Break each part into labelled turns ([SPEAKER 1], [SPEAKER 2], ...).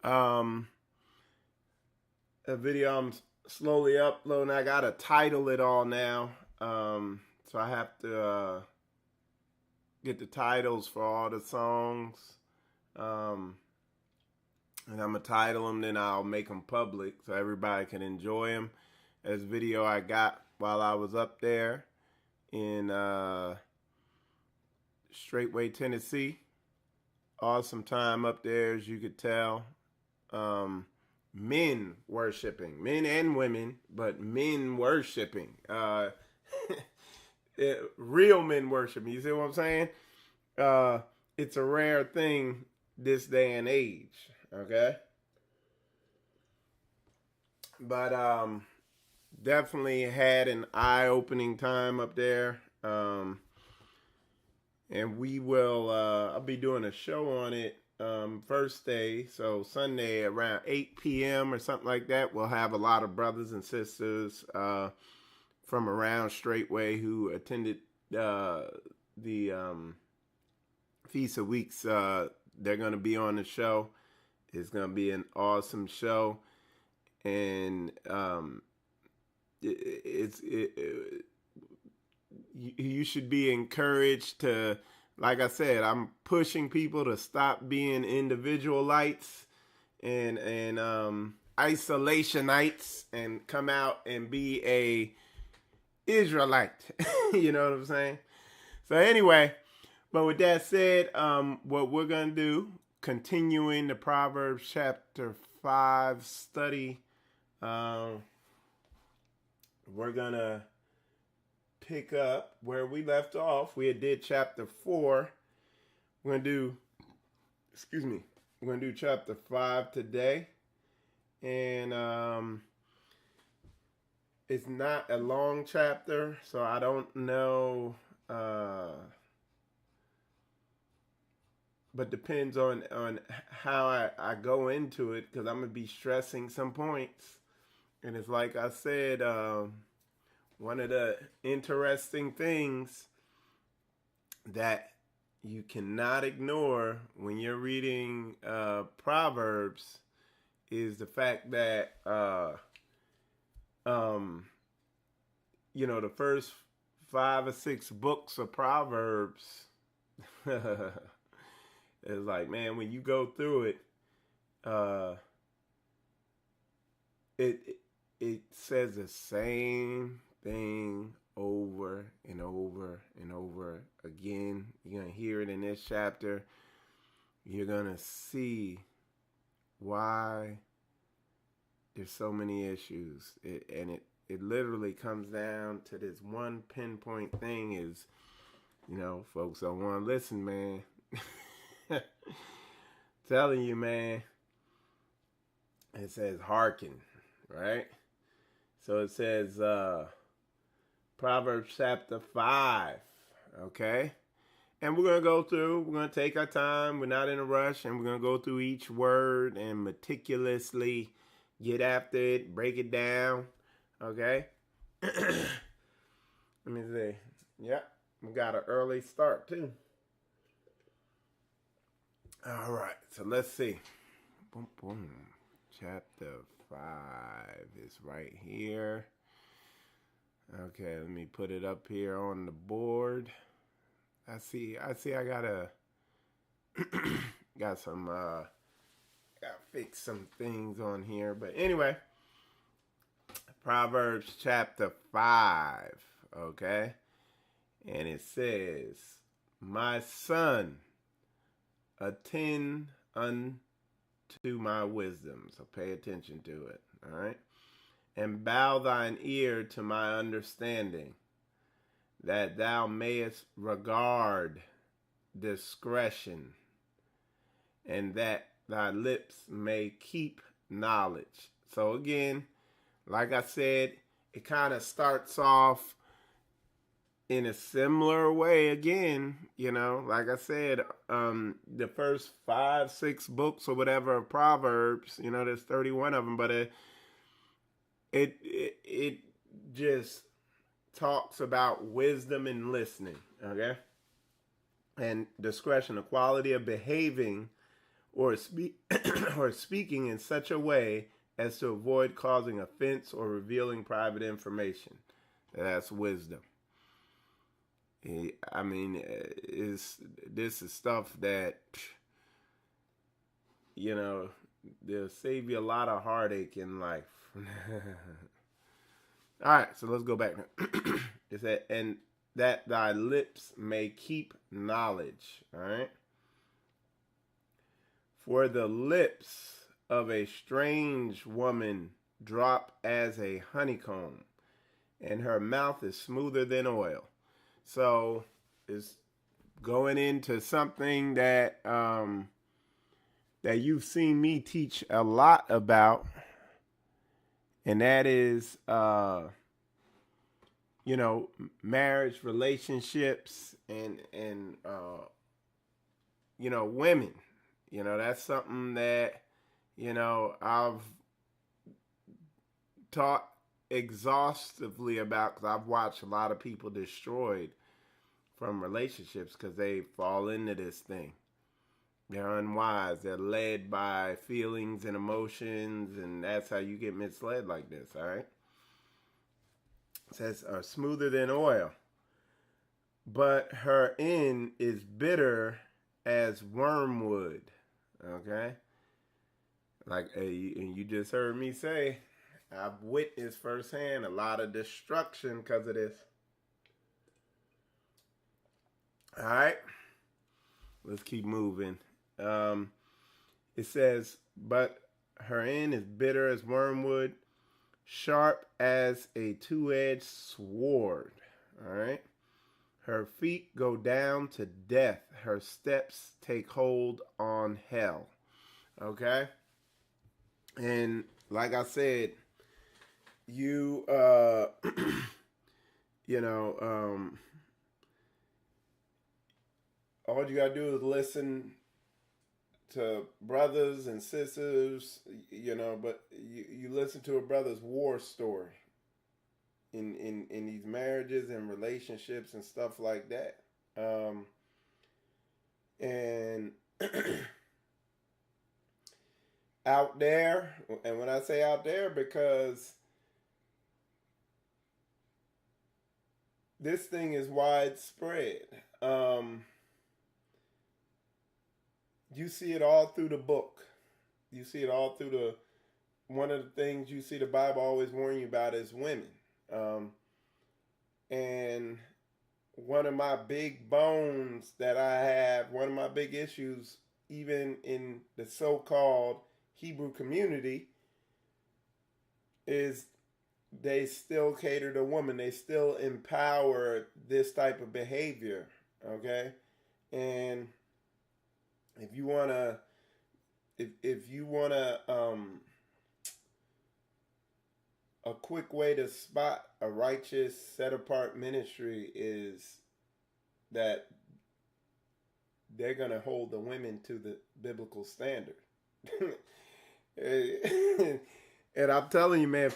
[SPEAKER 1] A video I'm slowly uploading. I gotta title it all now. So I have to get the titles for all the songs. And I'm gonna title them, then I'll make them public so everybody can enjoy them. This video I got while I was up there in Straightway, Tennessee. Awesome time up there, as you could tell. Men worshiping, men and women, but men worshiping. Real men worshiping. You see what I'm saying? It's a rare thing this day and age. Okay, but definitely had an eye-opening time up there. And we will. I'll be doing a show on it. First day, so Sunday around 8 p.m. or something like that. We'll have a lot of brothers and sisters from around Straightway who attended the Feast of Weeks. They're going to be on the show. It's going to be an awesome show. And you should be encouraged to, like I said, I'm pushing people to stop being individualites and isolationites and come out and be a Israelite. You know what I'm saying? So anyway, but with that said, what we're going to do, continuing the Proverbs chapter 5 study, we're going to pick up where we left off. We did chapter 4. We're going to do chapter 5 today. And it's not a long chapter, so I don't know, but depends on how I go into it, because I'm going to be stressing some points. And it's like I said, one of the interesting things that you cannot ignore when you're reading Proverbs is the fact that, the first 5 or 6 books of Proverbs, it's like, man, when you go through it, it says the same thing over and over and over again. You're going to hear it in this chapter. You're going to see why there's so many issues. It literally comes down to this one pinpoint thing is, folks don't want to listen, man. Telling you, man. It says hearken, right? So it says Proverbs chapter 5, okay? And we're going to take our time. We're not in a rush, and we're going to go through each word and meticulously get after it, break it down, okay? Let me see. Yep, we got an early start, too. All right, so let's see. Boom, boom. Chapter 5 is right here. Okay, let me put it up here on the board. I see I gotta gotta fix some things on here. But anyway, Proverbs chapter 5, okay? And it says, my son, attend unto my wisdom. So pay attention to it, all right? And bow thine ear to my understanding, that thou mayest regard discretion, and that thy lips may keep knowledge. So again, like I said, it kind of starts off in a similar way again, like I said, the first 5, 6 books or whatever of Proverbs, there's 31 of them, but it just talks about wisdom and listening, okay? And discretion, the quality of behaving or or speaking in such a way as to avoid causing offense or revealing private information. That's wisdom. I mean, this is stuff that, they'll save you a lot of heartache in life. All right, so let's go back now. It said, and that thy lips may keep knowledge. All right. For the lips of a strange woman drop as a honeycomb, and her mouth is smoother than oil. So it's going into something that that you've seen me teach a lot about, and that is marriage, relationships, and women. That's something that I've taught exhaustively about, because I've watched a lot of people destroyed from relationships because they fall into this thing. They're unwise. They're led by feelings and emotions, and that's how you get misled like this. All right. It says, are smoother than oil, but her end is bitter as wormwood. Okay. Like, and you just heard me say, I've witnessed firsthand a lot of destruction because of this. All right. Let's keep moving. It says, but her end is bitter as wormwood, sharp as a two-edged sword. All right. Her feet go down to death. Her steps take hold on hell. Okay. And like I said, you, all you gotta do is listen to brothers and sisters, but you listen to a brother's war story in these marriages and relationships and stuff like that. And out there, and when I say out there, because this thing is widespread. You see it all through the book. You see it all through one of the things you see the Bible always warn you about is women. And one of my big bones that I have, one of my big issues, even in the so-called Hebrew community, is they still cater to women. They still empower this type of behavior. Okay. And if you wanna a quick way to spot a righteous, set apart ministry is that they're gonna hold the women to the biblical standard. And I'm telling you, man,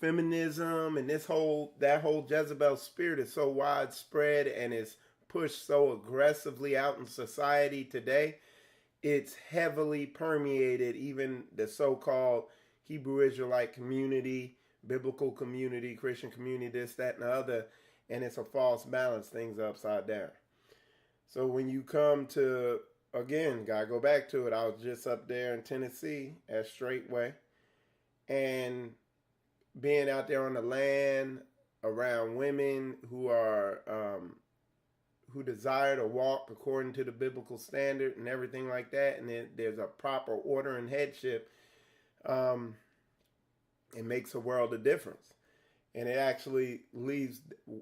[SPEAKER 1] feminism and that whole Jezebel spirit is so widespread and is pushed so aggressively out in society today. It's heavily permeated even the so-called Hebrew Israelite community, biblical community, Christian community, this, that, and the other. And it's a false balance. Things are upside down. So when you come to, again, gotta go back to it. I was just up there in Tennessee at Straightway, and being out there on the land around women who are who desire to walk according to the biblical standard and everything like that, and there's a proper order and headship, it makes a world of difference. And it actually leaves,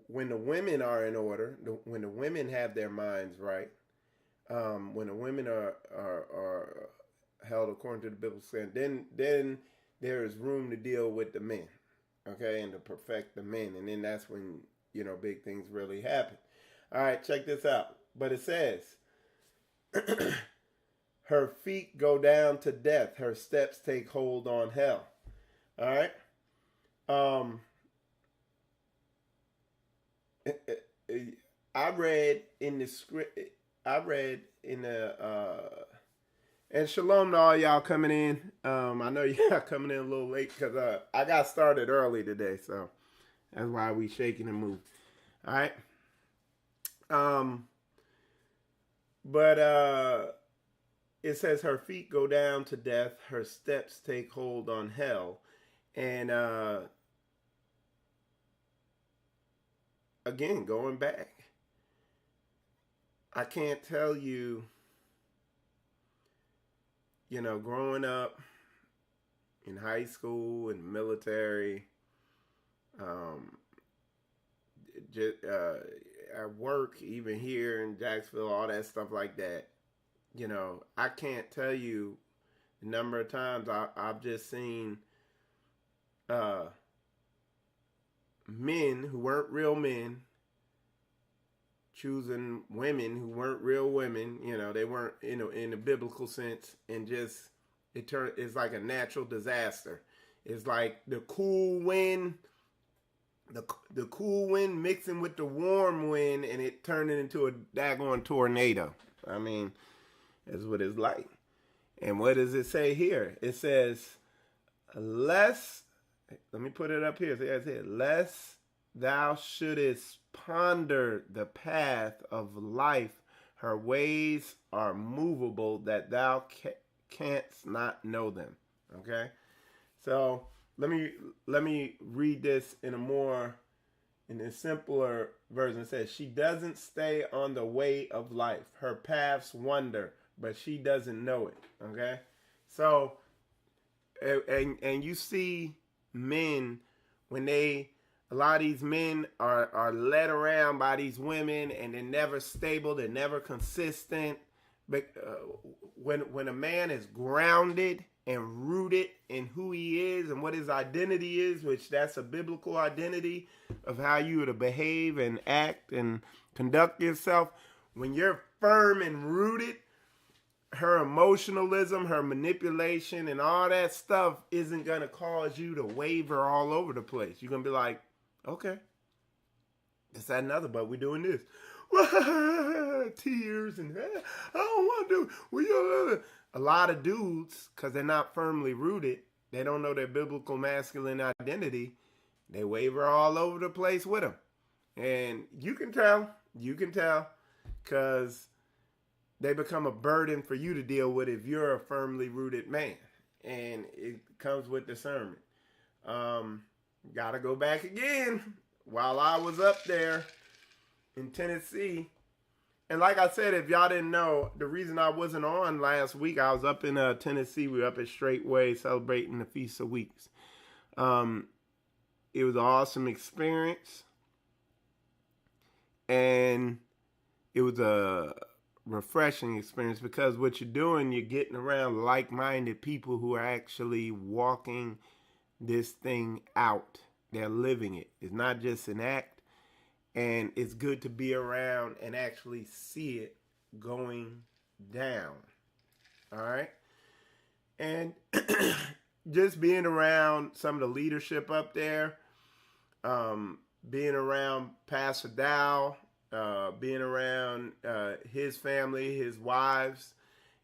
[SPEAKER 1] when the women are in order, when the women have their minds right, when the women are held according to the biblical standard, then there is room to deal with the men, okay, and to perfect the men. And then that's when, big things really happen. All right, check this out. But it says, her feet go down to death. Her steps take hold on hell. All right. I read in the script. I read in the And shalom to all y'all coming in. I know y'all coming in a little late because I got started early today, so that's why we shaking and moving. All right. But it says her feet go down to death, her steps take hold on hell, and again going back, I can't tell you. You know, growing up in high school and military, just, at work, even here in Jacksonville, all that stuff like that. You know, I can't tell you the number of times I've just seen men who weren't real men choosing women who weren't real women. You know, they weren't in the biblical sense, and just it's like a natural disaster. It's like the cool wind, the cool wind mixing with the warm wind, and it turned it into a daggone tornado. I mean, that's what it's like. And what does it say here? It says, lest, let me put it up here. It says, lest thou shouldest ponder the path of life, her ways are movable, that thou canst not know them. Okay, so let me read this in a simpler version. It says, she doesn't stay on the way of life, her paths wander, but she doesn't know it. Okay, so and you see men when a lot of these men are led around by these women, and they're never stable, they're never consistent. But when a man is grounded and rooted in who he is and what his identity is, which that's a biblical identity of how you are to behave and act and conduct yourself, when you're firm and rooted, her emotionalism, her manipulation, and all that stuff isn't going to cause you to waver all over the place. You're going to be like, okay, it's that another, but we're doing this. Tears and I don't want to do. A lot of dudes, because they're not firmly rooted, they don't know their biblical masculine identity, they waver all over the place with them. And you can tell, because they become a burden for you to deal with if you're a firmly rooted man. And it comes with discernment. Gotta go back again. While I was up there in Tennessee, and like I said, if y'all didn't know, the reason I wasn't on last week, I was up in Tennessee. We were up at Straightway celebrating the Feast of Weeks. It was an awesome experience, and it was a refreshing experience because what you're doing, you're getting around like-minded people who are actually walking this thing out. They're living it. It's not just an act. And it's good to be around and actually see it going down. All right. And just being around some of the leadership up there, being around Pastor Dow, being around his family, his wives,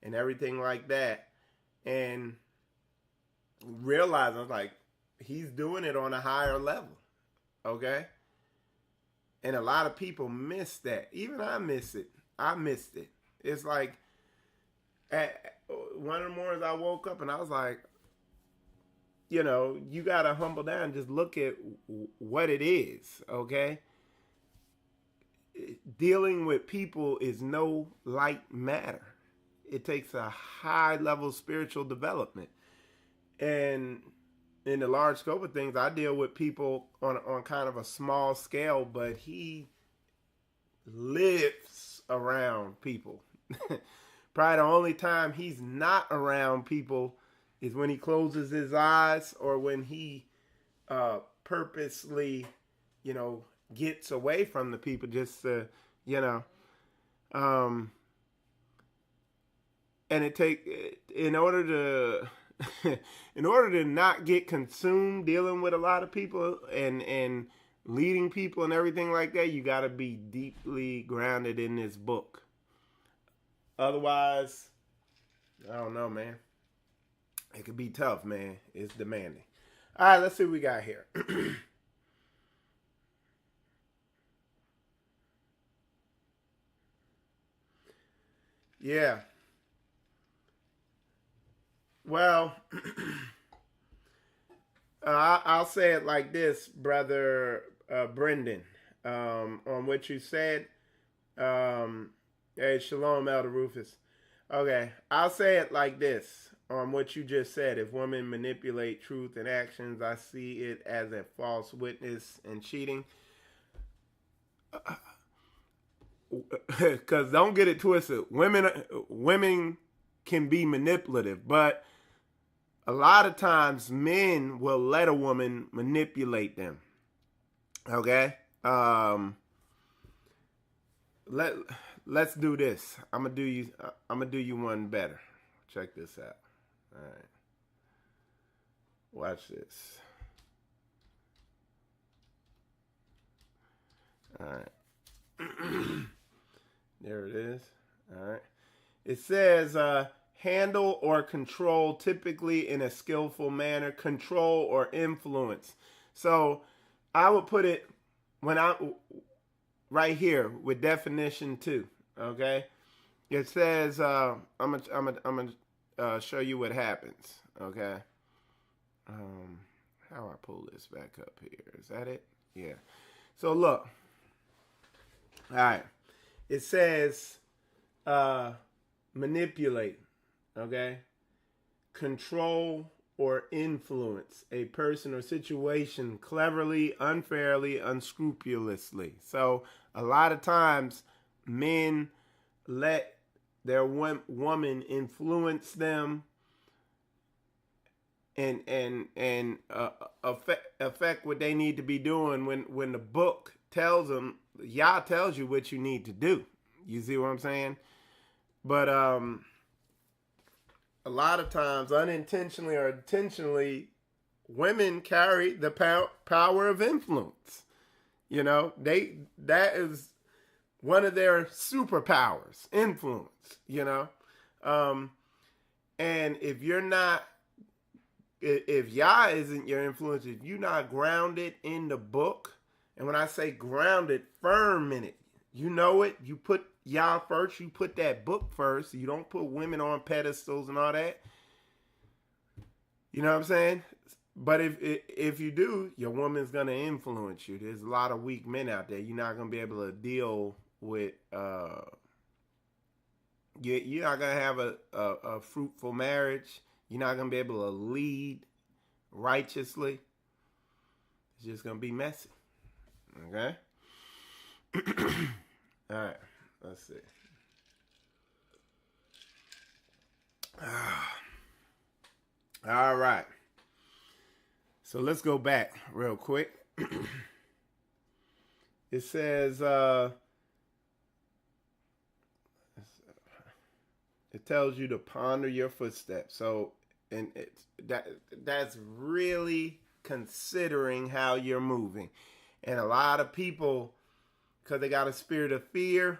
[SPEAKER 1] and everything like that. And realizing, like, he's doing it on a higher level. Okay. And a lot of people miss that. Even I miss it. I missed it. It's like, one of the mornings I woke up and I was like, you know, you got to humble down and just look at what it is, okay? Dealing with people is no light matter. It takes a high level of spiritual development. And in the large scope of things, I deal with people on kind of a small scale, but he lives around people. Probably the only time he's not around people is when he closes his eyes or when he purposely, gets away from the people just to, and in order to not get consumed dealing with a lot of people and leading people and everything like that, you got to be deeply grounded in this book. Otherwise, I don't know, man. It could be tough, man. It's demanding. All right, let's see what we got here. Yeah. Well, I'll say it like this, brother Brendan, on what you said. Hey, shalom, Elder Rufus. Okay, I'll say it like this on what you just said. If women manipulate truth and actions, I see it as a false witness and cheating. Because don't get it twisted. Women can be manipulative, but a lot of times men will let a woman manipulate them. Okay? Let's do this. I'm gonna do you one better. Check this out. All right. Watch this. All right. There it is. All right. It says handle or control, typically in a skillful manner, control or influence. So I would put it right here with definition 2. Okay, it says I'm gonna show you what happens. Okay, how I pull this back up here? Is that it? Yeah. So look. All right. It says manipulate. Okay, control or influence a person or situation cleverly, unfairly, unscrupulously. So a lot of times men let their woman influence them and affect what they need to be doing when the book tells them, Yah tells you what you need to do. You see what I'm saying? But a lot of times, unintentionally or intentionally, women carry the power of influence. You know, that is one of their superpowers, influence. You know, and if Yah isn't your influence, if you're not grounded in the book, and when I say grounded, firm in it, you know it. You put Yah first. You put that book first. You don't put women on pedestals and all that. You know what I'm saying? But if you do, your woman's gonna influence you. There's a lot of weak men out there. You're not gonna be able to deal with. You're not gonna have a fruitful marriage. You're not gonna be able to lead righteously. It's just gonna be messy. Okay. All right. Let's see. All right. So let's go back real quick. It says it tells you to ponder your footsteps. So and that's really considering how you're moving. And a lot of people, because they got a spirit of fear,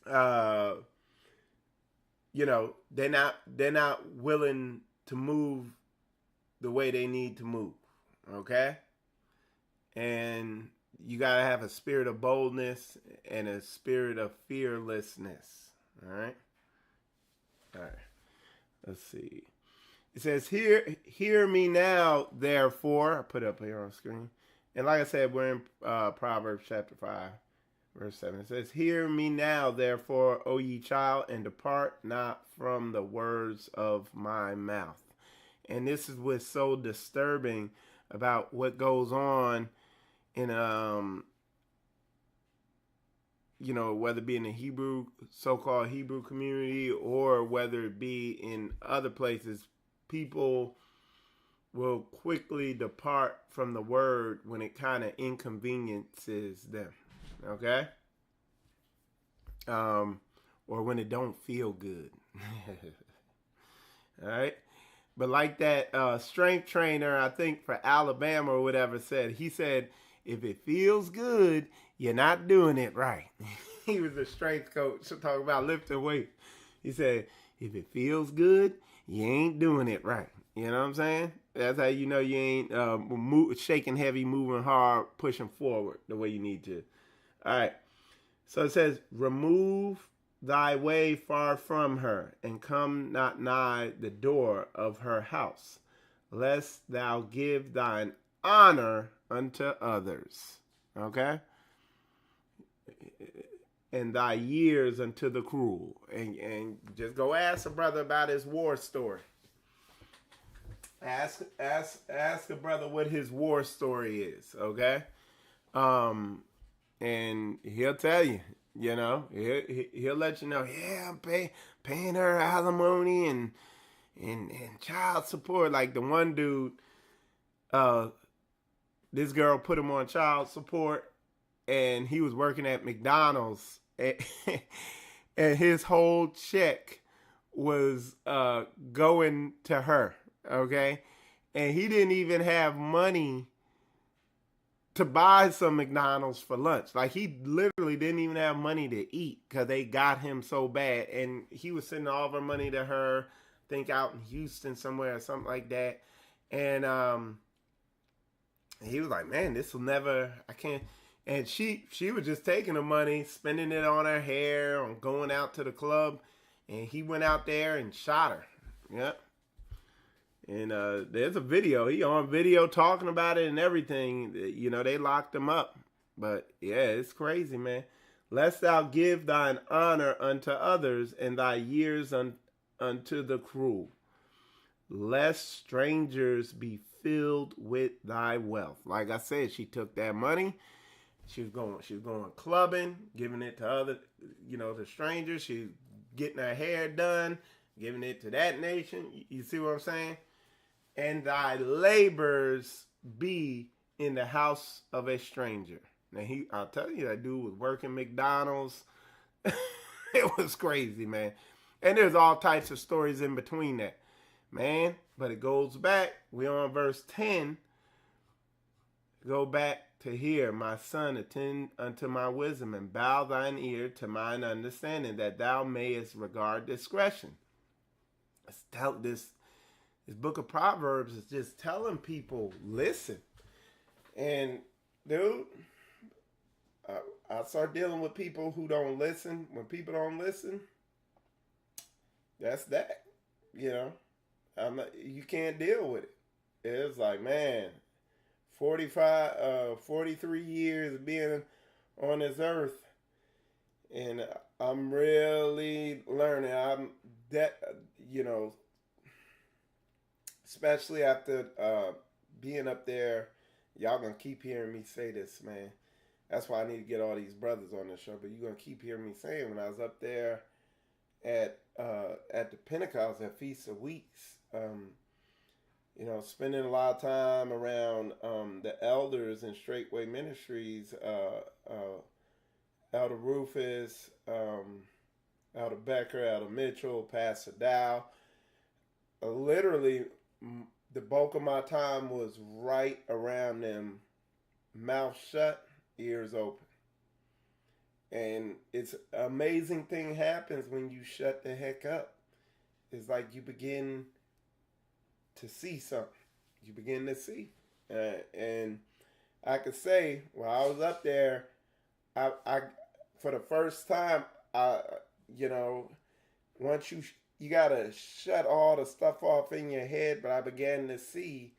[SPEAKER 1] you know, they're not willing to move the way they need to move. Okay? And you gotta have a spirit of boldness and a spirit of fearlessness. All right? All right. Let's see. It says, hear me now, therefore. I put it up here on screen. And like I said, we're in Proverbs chapter 5, verse 7. It says, hear me now, therefore, O ye child, and depart not from the words of my mouth. And this is what's so disturbing about what goes on in, you know, whether it be in the Hebrew, so-called Hebrew community, or whether it be in other places. People will quickly depart from the word when it kind of inconveniences them. Okay? Or when it don't feel good. All right? But like that strength trainer, I think for Alabama or whatever said, he said, if it feels good, you're not doing it right. He was a strength coach talking about lifting weights. He said, If it feels good, you ain't doing it right. You know what I'm saying? That's how you know you ain't shaking heavy, moving hard, pushing forward the way you need to. All right. So it says, remove thy way far from her, and come not nigh the door of her house, lest thou give thine honor unto others. Okay? And thy years unto the cruel. And just go ask a brother about his war story. Ask a brother what his war story is, okay? And he'll tell you, you know, he'll let you know, yeah, I'm paying her alimony and child support. Like the one dude, this girl put him on child support, and he was working at McDonald's, and his whole check was going to her, okay? And he didn't even have money to buy some McDonald's for lunch. Like, he literally didn't even have money to eat because they got him so bad. And he was sending all of her money to her, I think out in Houston somewhere or something like that. And he was like, man, this will never, I can't. And she was just taking the money, spending it on her hair, on going out to the club. And he went out there and shot her. Yep. And there's a video. He on video talking about it and everything. You know, they locked him up. But, yeah, it's crazy, man. Lest thou give thine honor unto others, and thy years unto the cruel. Lest strangers be filled with thy wealth. Like I said, she took that money. She was going clubbing, giving it to other, you know, to strangers. She's getting her hair done, giving it to that nation. You see what I'm saying? And thy labors be in the house of a stranger. Now, I'll tell you, that dude was working McDonald's. It was crazy, man. And there's all types of stories in between that, man. But it goes back. We're on verse 10. Go back to here, my son, attend unto my wisdom, and bow thine ear to mine understanding, that thou mayest regard discretion. This book of Proverbs is just telling people, listen. And, dude, I start dealing with people who don't listen. When people don't listen, that's that. You know, you can't deal with it. It's like, man, 43 years being on this earth, and I'm really learning. You know, especially after being up there, y'all gonna keep hearing me say this, man. That's why I need to get all these brothers on the show. But you're gonna keep hearing me saying, when I was up there at the Pentecost, at Feast of Weeks, you know, spending a lot of time around the elders in Straightway Ministries, Elder Rufus, Elder Becker, Elder Mitchell, Pastor Dow. Literally, the bulk of my time was right around them, mouth shut, ears open. And it's an amazing thing happens when you shut the heck up. It's like you begin to see something. You begin to see. And I could say, while I was up there, I for the first time, you know, once you got to shut all the stuff off in your head, but I began to see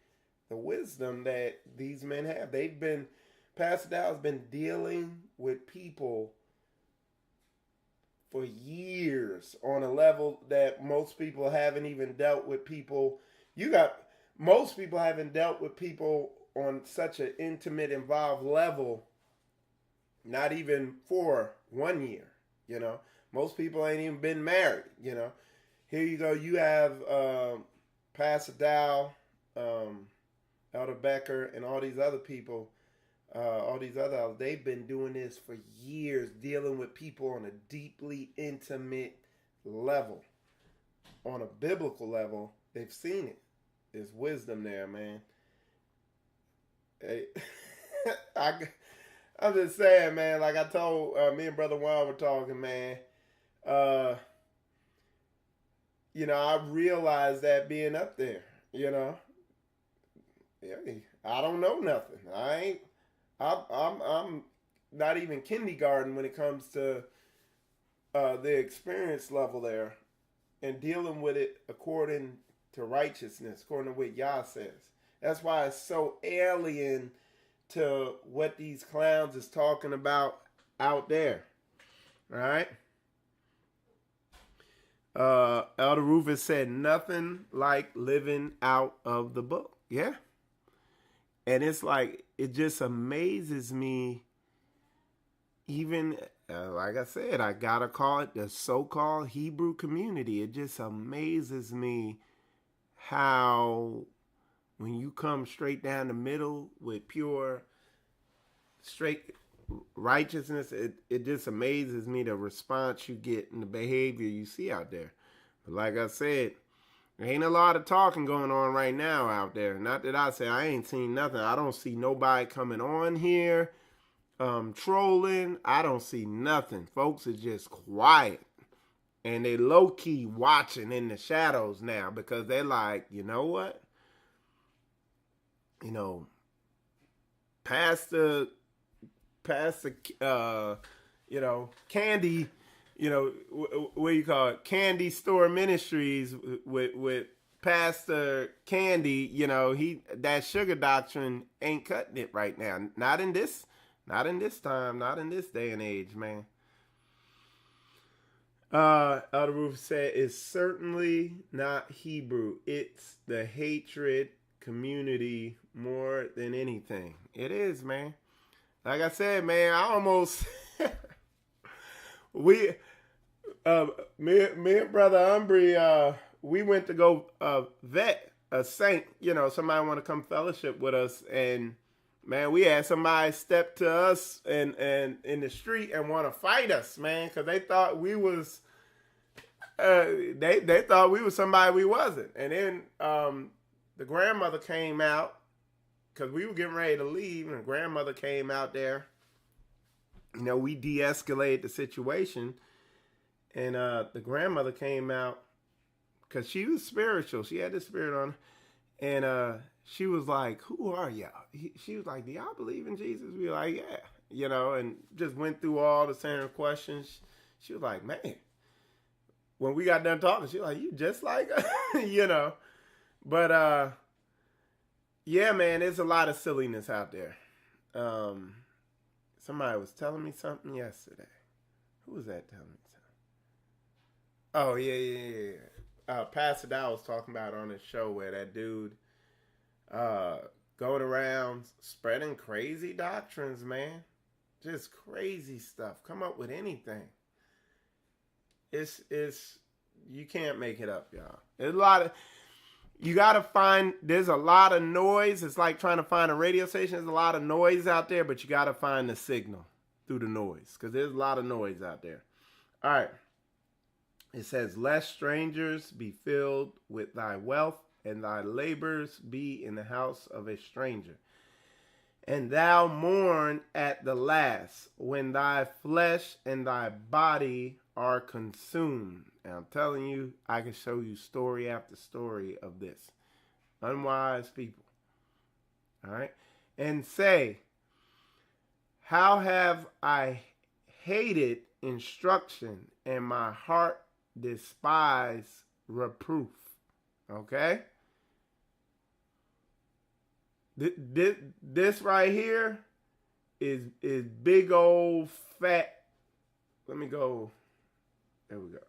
[SPEAKER 1] the wisdom that these men have. Pastor Dow's been dealing with people for years on a level that most people haven't even dealt with people. Most people haven't dealt with people on such an intimate, involved level, not even for 1 year, you know. Most people ain't even been married, you know. Here you go. You have Pastor Dow, Elder Becker, and all these other people, they've been doing this for years, dealing with people on a deeply intimate level. On a biblical level, they've seen it. There's wisdom there, man. Hey, I'm just saying, man, like I told me and Brother Juan were talking, man. I realized that being up there, I don't know nothing. I'm not even kindergarten when it comes to the experience level there and dealing with it according to righteousness, according to what Yah says. That's why it's so alien to what these clowns is talking about out there. Right? Elder Rufus said nothing like living out of the book. Yeah. And it's like, it just amazes me. Even, like I said, I gotta call it the so-called Hebrew community. It just amazes me how when you come straight down the middle with pure, straight righteousness, it just amazes me the response you get and the behavior you see out there. But like I said, there ain't a lot of talking going on right now out there. Not that I say I ain't seen nothing. I don't see nobody coming on here trolling. I don't see nothing. Folks are just quiet. And they low-key watching in the shadows now because they're like, you know what? Pastor, Candy, what do you call it? Candy Store Ministries with Pastor Candy, that sugar doctrine ain't cutting it right now. Not in this time, not in this day and age, man. Elder Roof said it's certainly not Hebrew. It's the hatred community more than anything. It is, man. Like I said, man, I almost me and Brother Umbry, we went to go vet a saint, somebody want to come fellowship with us, and man, we had somebody step to us and in the street and want to fight us, man, because they thought we was they thought we was somebody we wasn't. And then the grandmother came out because we were getting ready to leave, and the grandmother came out there. We de-escalated the situation, and the grandmother came out because she was spiritual. She had the spirit on her, and she was like, "Who are y'all?" She was like, "Do y'all believe in Jesus?" We were like, "Yeah," and just went through all the same questions. She was like, "Man," when we got done talking, she was like, "You just like," But yeah, man, there's a lot of silliness out there. Somebody was telling me something yesterday. Who was that telling me something? Oh, yeah. Pastor Dow was talking about on his show where that dude going around spreading crazy doctrines, man. Just crazy stuff. Come up with anything. It's you can't make it up, y'all. There's there's a lot of noise. It's like trying to find a radio station. There's a lot of noise out there, but you got to find the signal through the noise because there's a lot of noise out there. All right. It says, "Lest strangers be filled with thy wealth, and thy labors be in the house of a stranger. And thou mourn at the last, when thy flesh and thy body are consumed." And I'm telling you, I can show you story after story of this. Unwise people. All right. "And say, how have I hated instruction, and my heart despise reproof." Okay? This right here is big old fat. Let me go. There we go.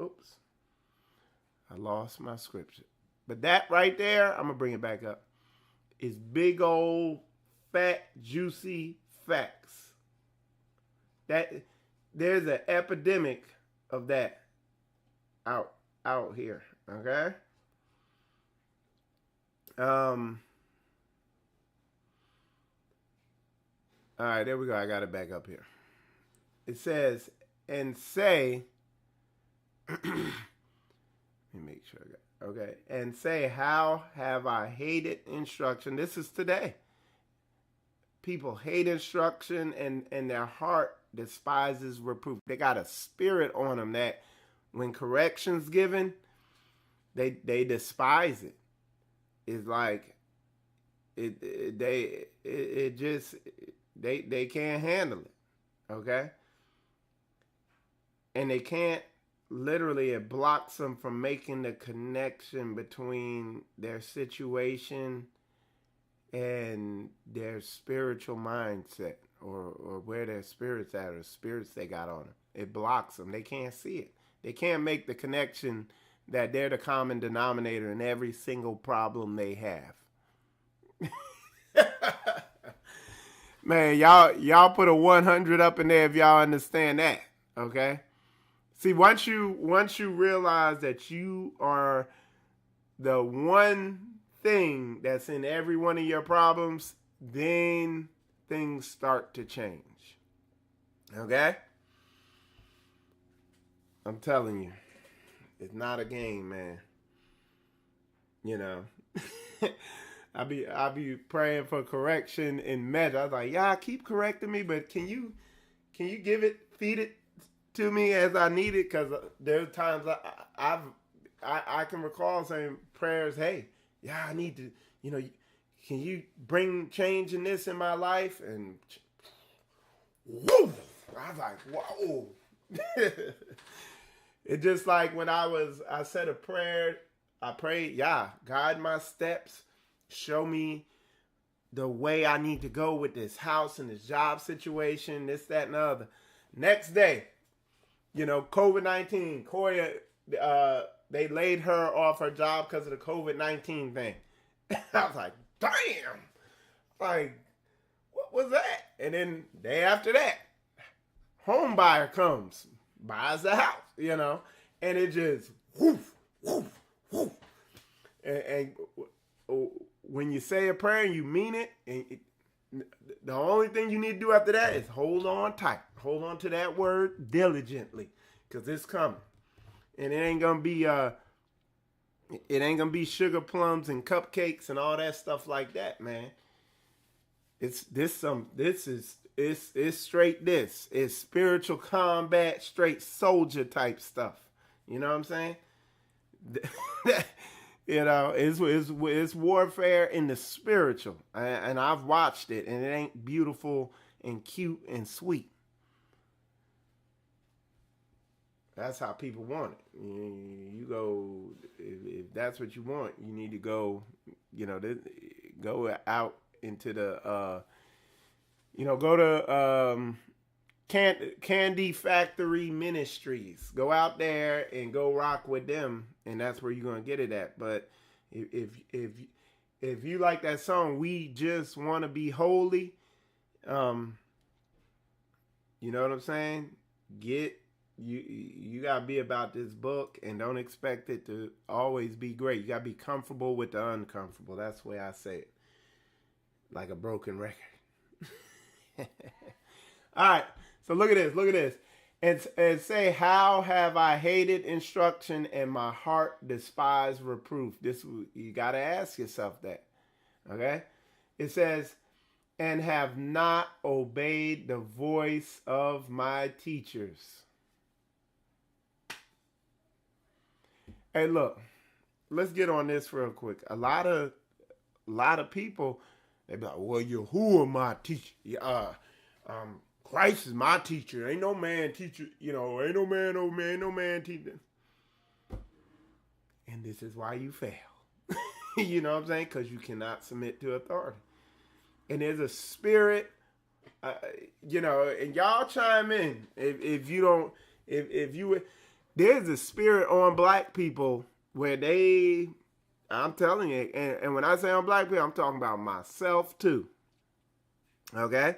[SPEAKER 1] Oops. I lost my scripture. But that right there, I'm going to bring it back up, is big old fat, juicy facts. That there's an epidemic of that out here. Okay? All right, there we go. I got it back up here. It says, "And say," let me make sure I got it. Okay. "And say, how have I hated instruction." This is today. People hate instruction, and their heart despises reproof. They got a spirit on them that when correction's given, They despise it. It's like they can't handle it. Okay? And they can't, literally, it blocks them from making the connection between their situation and their spiritual mindset, or where their spirit's at, or spirits they got on them. It blocks them. They can't see it. They can't make the connection that they're the common denominator in every single problem they have. Man, y'all put a 100 up in there if y'all understand that. Okay? See, once you realize that you are the one thing that's in every one of your problems, then things start to change. Okay? I'm telling you, it's not a game, man. You know, I be praying for correction in measure. I was like, yeah, keep correcting me, but can you feed it to me as I need it? Because there are times I can recall saying prayers, hey, yeah, I need to, can you bring change in this in my life? And woo, I was like, whoa. It's just like when I said a prayer, I prayed, yeah, guide my steps, show me the way I need to go with this house and this job situation, this, that, and the other. Next day, COVID-19, Koya, they laid her off her job because of the COVID-19 thing. I was like, damn. Like, what was that? And then day after that, home buyer comes, buys the house, and it just whoof, whoof, whoof. And when you say a prayer and you mean it, the only thing you need to do after that is hold on tight. Hold on to that word diligently, because it's coming. And it ain't gonna be sugar plums and cupcakes and all that stuff like that, man. It's straight this. It's spiritual combat, straight soldier type stuff. You know what I'm saying? It's warfare in the spiritual. And I've watched it, and it ain't beautiful and cute and sweet. That's how people want it. You go, if that's what you want, you need to go, go out into the, go to Candy Factory Ministries. Go out there and go rock with them, and that's where you're gonna get it at. But if you like that song, we just want to be holy. You know what I'm saying? You gotta be about this book, and don't expect it to always be great. You gotta be comfortable with the uncomfortable. That's the way I say it. Like a broken record. All right. So look at this. And say, how have I hated instruction and my heart despised reproof? You got to ask yourself that. Okay? It says, and have not obeyed the voice of my teachers. Hey, look, let's get on this real quick. A lot of people, they be like, well, who are my teacher? Christ is my teacher. Ain't no man teacher, ain't no man teacher. And this is why you fail. You know what I'm saying? Because you cannot submit to authority. And there's a spirit, and y'all chime in if you don't, there's a spirit on black people where I'm telling you, and when I say on black people, I'm talking about myself too. Okay?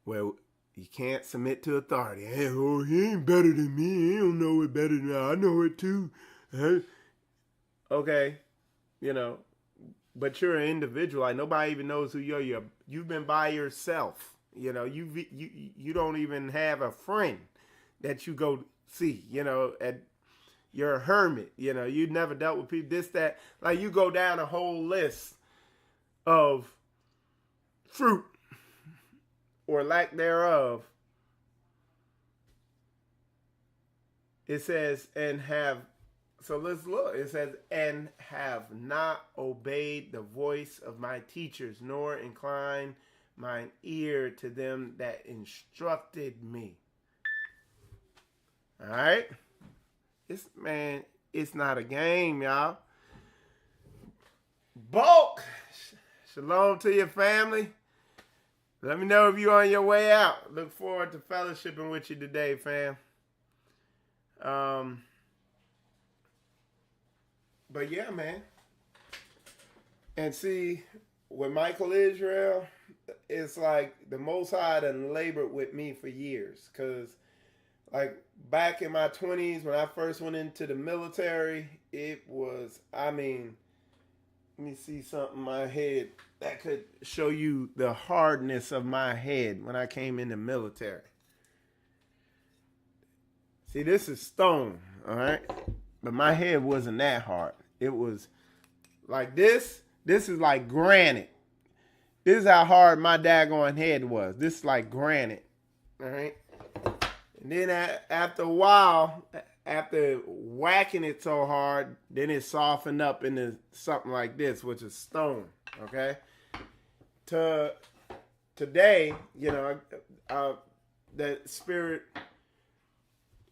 [SPEAKER 1] Well, you can't submit to authority. Hey, he ain't better than me. He don't know it better than I know it too. Okay, but you're an individual. Like, nobody even knows who you are. You've been by yourself. You don't even have a friend that you go see. You're a hermit. You never dealt with people. This, that. Like, you go down a whole list of fruit or lack thereof. It says, and have So let's look. It says, and have not obeyed the voice of my teachers, nor inclined mine ear to them that instructed me. All right? It's not a game, y'all. Bulk. Shalom to your family. Let me know if you're on your way out. Look forward to fellowshipping with you today, fam. But yeah, man. And see, with Michael Israel, it's like the Most High done labored with me for years. Because, like, back in my 20s, when I first went into the military, it was, let me see something in my head that could show you the hardness of my head when I came in the military. See, this is stone, all right? But my head wasn't that hard. It was like this. This is like granite. This is how hard my daggone head was. This is like granite, all right? And then after a while, after whacking it so hard, then it softened up into something like this, which is stone, okay? Today, the spirit,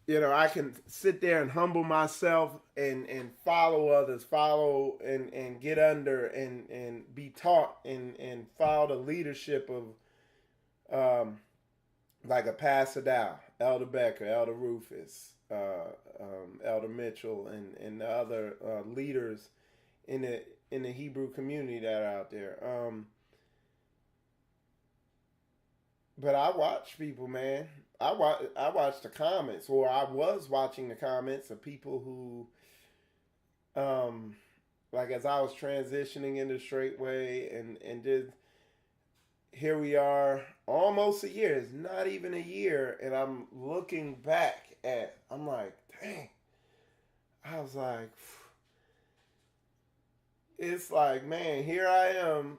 [SPEAKER 1] I can sit there and humble myself and follow others, and get under and be taught and follow the leadership of like a Pastor Dow, Elder Becker, Elder Rufus, Elder Mitchell, and the other leaders in the Hebrew community that are out there. But I watch people, man. I watch the comments, or I was watching the comments of people who, like as I was transitioning into Straightway, and just here we are, almost a year. It's not even a year, and I'm looking back I'm like, dang. I was like, it's like, man, here I am.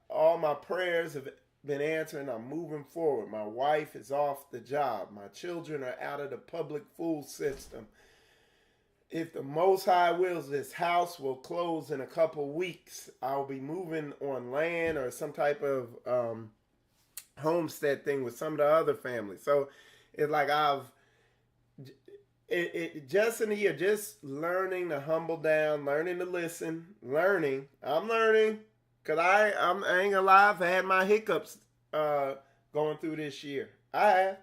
[SPEAKER 1] All my prayers have been answered. I'm moving forward. My wife is off the job. My children are out of the public food system. If the Most High wills, this house will close in a couple weeks. I'll be moving on land or some type of homestead thing with some of the other families. So it's like just in a year, just learning to humble down, learning to listen, I'm learning. Because I ain't gonna lie, I've had my hiccups going through this year. I have.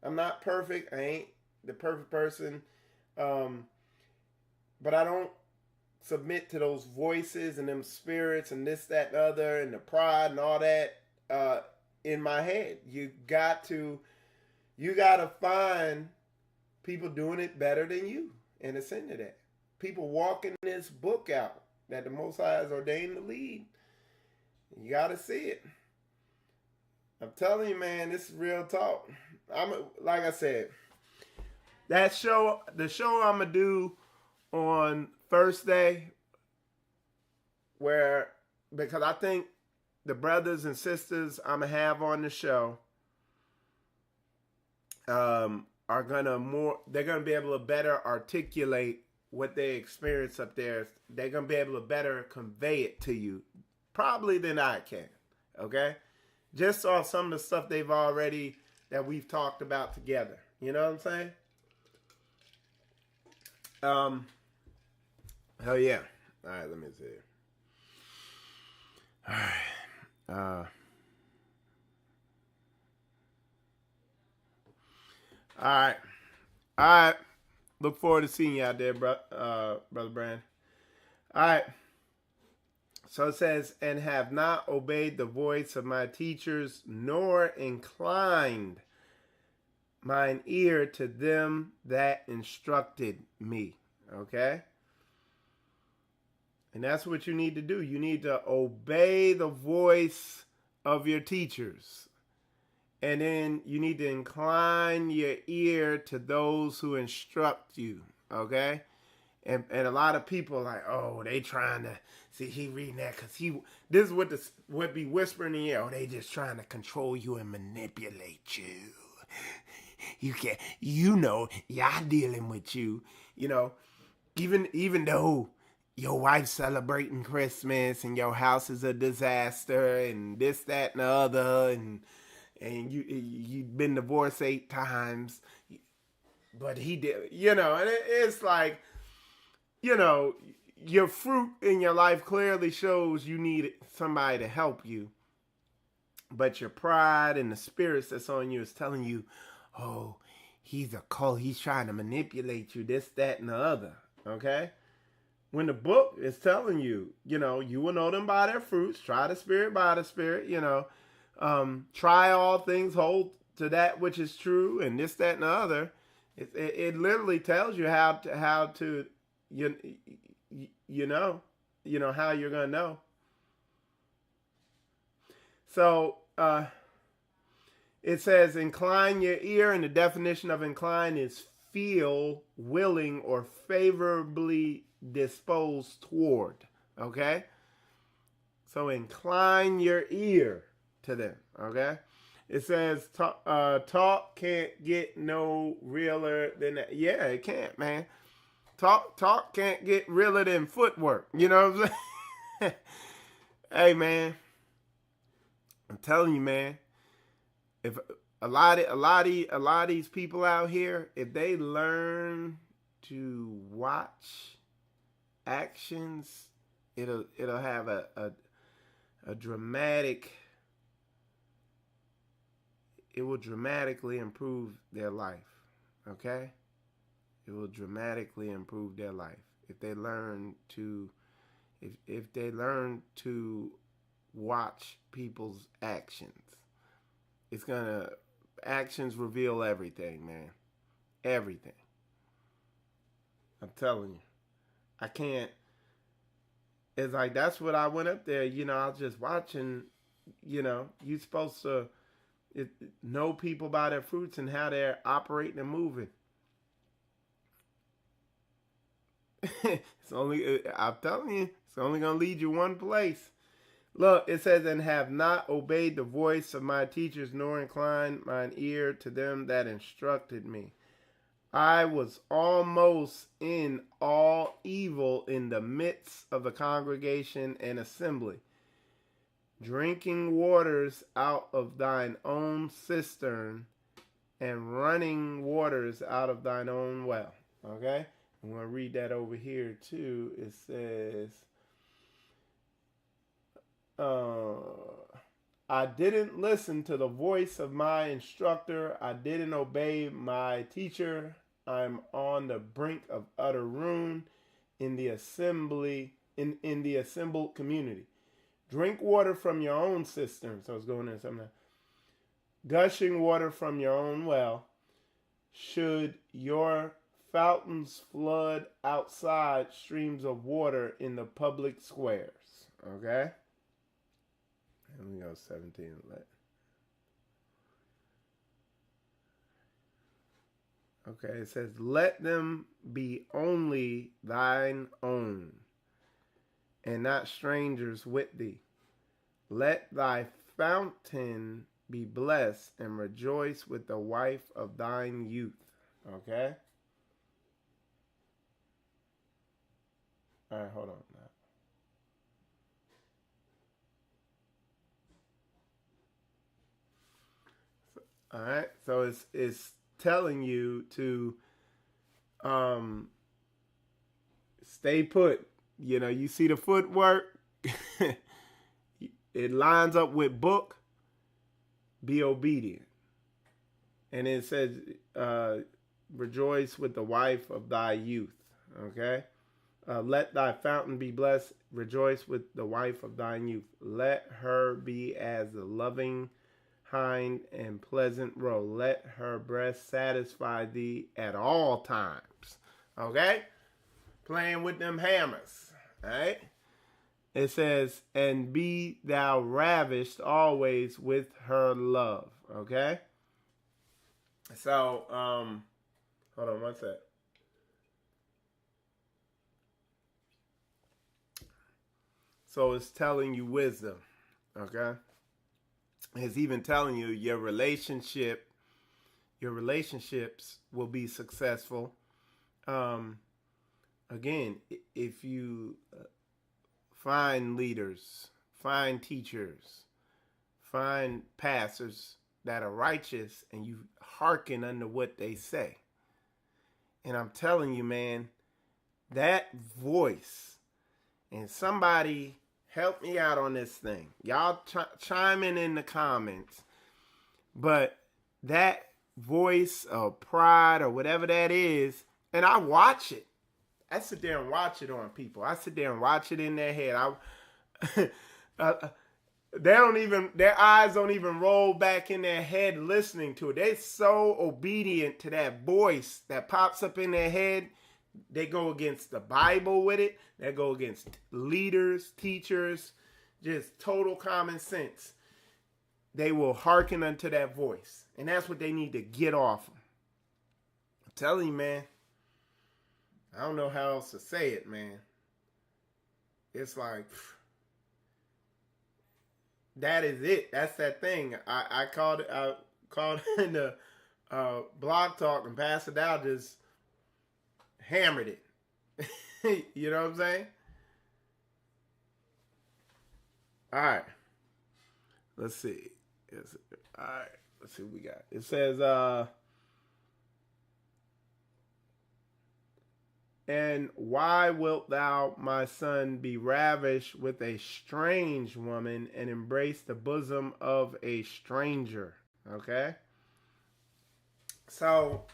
[SPEAKER 1] I'm not perfect. I ain't the perfect person. But I don't submit to those voices and them spirits and this, that, and other, and the pride and all that in my head. You gotta find people doing it better than you. And it's into that. People walking this book out that the Most High has ordained to lead. You got to see it. I'm telling you, man, this is real talk. Like I said, the show I'm going to do on Thursday, because I think the brothers and sisters I'm going to have on the show are going to they're going to be able to better articulate what they experience up there. They're going to be able to better convey it to you. Probably than I can, okay? Just off some of the stuff that we've talked about together. You know what I'm saying? Hell yeah. All right, let me see. All right. All right. Look forward to seeing you out there, Brother Brand. All right. So it says, and have not obeyed the voice of my teachers, nor inclined mine ear to them that instructed me. Okay? And that's what you need to do. You need to obey the voice of your teachers. And then you need to incline your ear to those who instruct you. Okay? And a lot of people are like, oh, they trying to see he reading that because this is what be whispering in your ear. Oh, they just trying to control you and manipulate you. You can't, y'all dealing with you. you know, even though your wife's celebrating Christmas and your house is a disaster and this, that, and the other, and you've been divorced 8 times, but he did, and it's like, your fruit in your life clearly shows you need somebody to help you, but your pride and the spirits that's on you is telling you, oh, he's a cult, he's trying to manipulate you, this, that, and the other, okay? When the book is telling you, you will know them by their fruits, try the spirit by the spirit, try all things, hold to that which is true, and this, that, and the other. It literally tells you how to how you're gonna know. So it says, incline your ear, and the definition of incline is feel, willing, or favorably disposed toward. Okay? So incline your ear to them. Okay? It says talk can't get no realer than that. Yeah, it can't, man. Talk can't get realer than footwork. You know what I'm saying? Hey, man. I'm telling you, man. If a lot of these people out here, if they learn to watch actions, it'll have a dramatic. It will dramatically improve their life. Okay? It will dramatically improve their life if they learn to, if they learn to watch people's actions. It's gonna, actions reveal everything, man. Everything. I'm telling you. I can't. It's like, that's what I went up there. I was just watching. You're supposed to know people by their fruits and how they're operating and moving. I'm telling you, it's only going to lead you one place. Look, it says, and have not obeyed the voice of my teachers, nor inclined mine ear to them that instructed me. I was almost in all evil in the midst of the congregation and assembly, drinking waters out of thine own cistern and running waters out of thine own well. Okay? I'm going to read that over here too. It says, I didn't listen to the voice of my instructor. I didn't obey my teacher. I'm on the brink of utter ruin in the assembly, in the assembled community. Drink water from your own cistern. So it's going in something. Gushing water from your own well. Should your fountains flood outside streams of water in the public squares? Okay? Let me go 17 and let. Okay, it says, let them be only thine own, and not strangers with thee. Let thy fountain be blessed, and rejoice with the wife of thine youth. Okay? All right, hold on now. All right, so it's telling you to stay put. You see the footwork. It lines up with book. Be obedient. And it says, rejoice with the wife of thy youth. Okay? Let thy fountain be blessed. Rejoice with the wife of thine youth. Let her be as the loving hind and pleasant roe. Let her breast satisfy thee at all times. Okay? Playing with them hammers. Alright? It says, and be thou ravished always with her love. Okay? So, hold on one sec. So it's telling you wisdom. Okay? It's even telling you your relationships will be successful. again, if you find leaders, find teachers, find pastors that are righteous, and you hearken unto what they say. And I'm telling you, man, that voice, and somebody help me out on this thing. Y'all chime in the comments. But that voice of pride or whatever that is, and I watch it. I sit there and watch it on people. I sit there and watch it in their head. Their eyes don't even roll back in their head listening to it. They're so obedient to that voice that pops up in their head. They go against the Bible with it. They go against leaders, teachers, just total common sense. They will hearken unto that voice. And that's what they need to get off them. I'm telling you, man. I don't know how else to say it, man. It's like, that is it. That's that thing. I called in the blog talk, and Pastor Dow just hammered it. You know what I'm saying? All right. Let's see. All right. Let's see what we got. It says, and why wilt thou, my son, be ravished with a strange woman and embrace the bosom of a stranger? Okay. So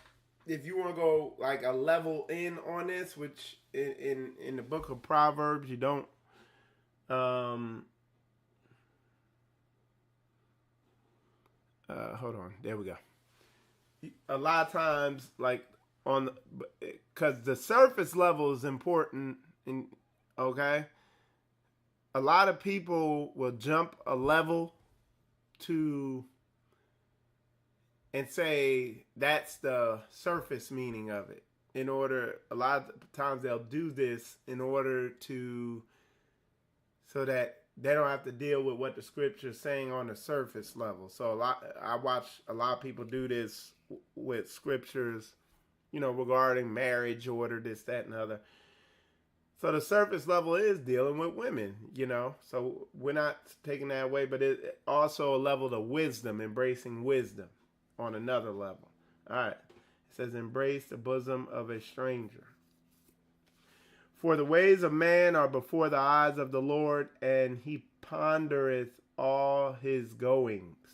[SPEAKER 1] if you want to go like a level in on this, which in the book of Proverbs, you don't, hold on. There we go. A lot of times, like because the surface level is important, okay? A lot of people will jump a level and say that's the surface meaning of it. A lot of times they'll do this in order so that they don't have to deal with what the scripture is saying on the surface level. So I watch a lot of people do this with scriptures, regarding marriage order, this, that, and other. So the surface level is dealing with women, So we're not taking that away, but it also a level of wisdom, embracing wisdom on another level. All right. It says, embrace the bosom of a stranger. For the ways of man are before the eyes of the Lord, and he pondereth all his goings.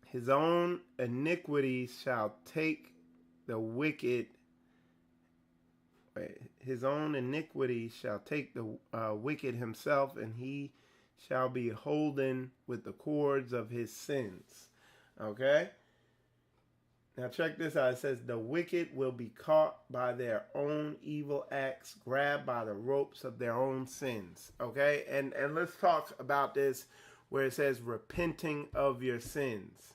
[SPEAKER 1] His own iniquity shall take the wicked. His own iniquity shall take the wicked himself, and he shall be holden with the cords of his sins. Okay? Now check this out. It says, the wicked will be caught by their own evil acts, grabbed by the ropes of their own sins. Okay? And let's talk about this where it says repenting of your sins.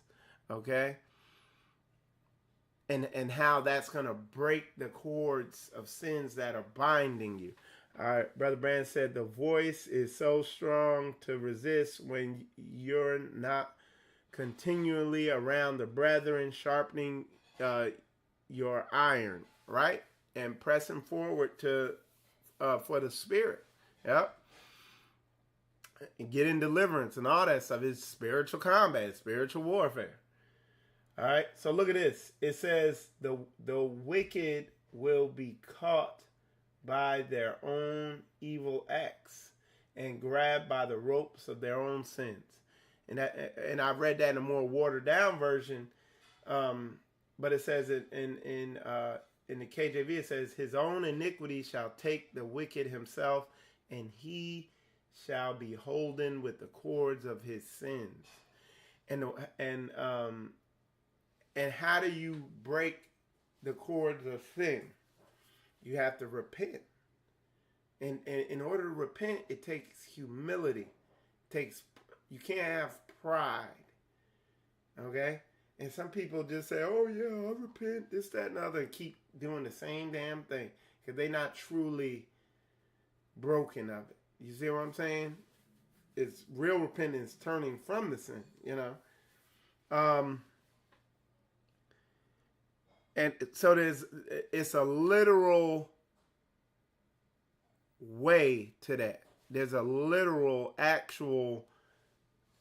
[SPEAKER 1] Okay? And how that's going to break the cords of sins that are binding you. All right, Brother Brand said, the voice is so strong to resist when you're not continually around the brethren, sharpening your iron, right? And pressing forward for the spirit. Yep. And getting deliverance and all that stuff is spiritual combat, spiritual warfare. All right, so look at this. It says the wicked will be caught by their own evil acts and grabbed by the ropes of their own sins. And I read that in a more watered down version, but it says it in the KJV. It says, "His own iniquity shall take the wicked himself, and he shall be holden with the cords of his sins." And how do you break the cords of sin? You have to repent. And in order to repent, it takes humility. You can't have pride. Okay? And some people just say, oh yeah, I'll repent, this, that, and other, and keep doing the same damn thing. Because they're not truly broken of it. You see what I'm saying? It's real repentance turning from the sin, And so it's a literal way to that. There's a literal, actual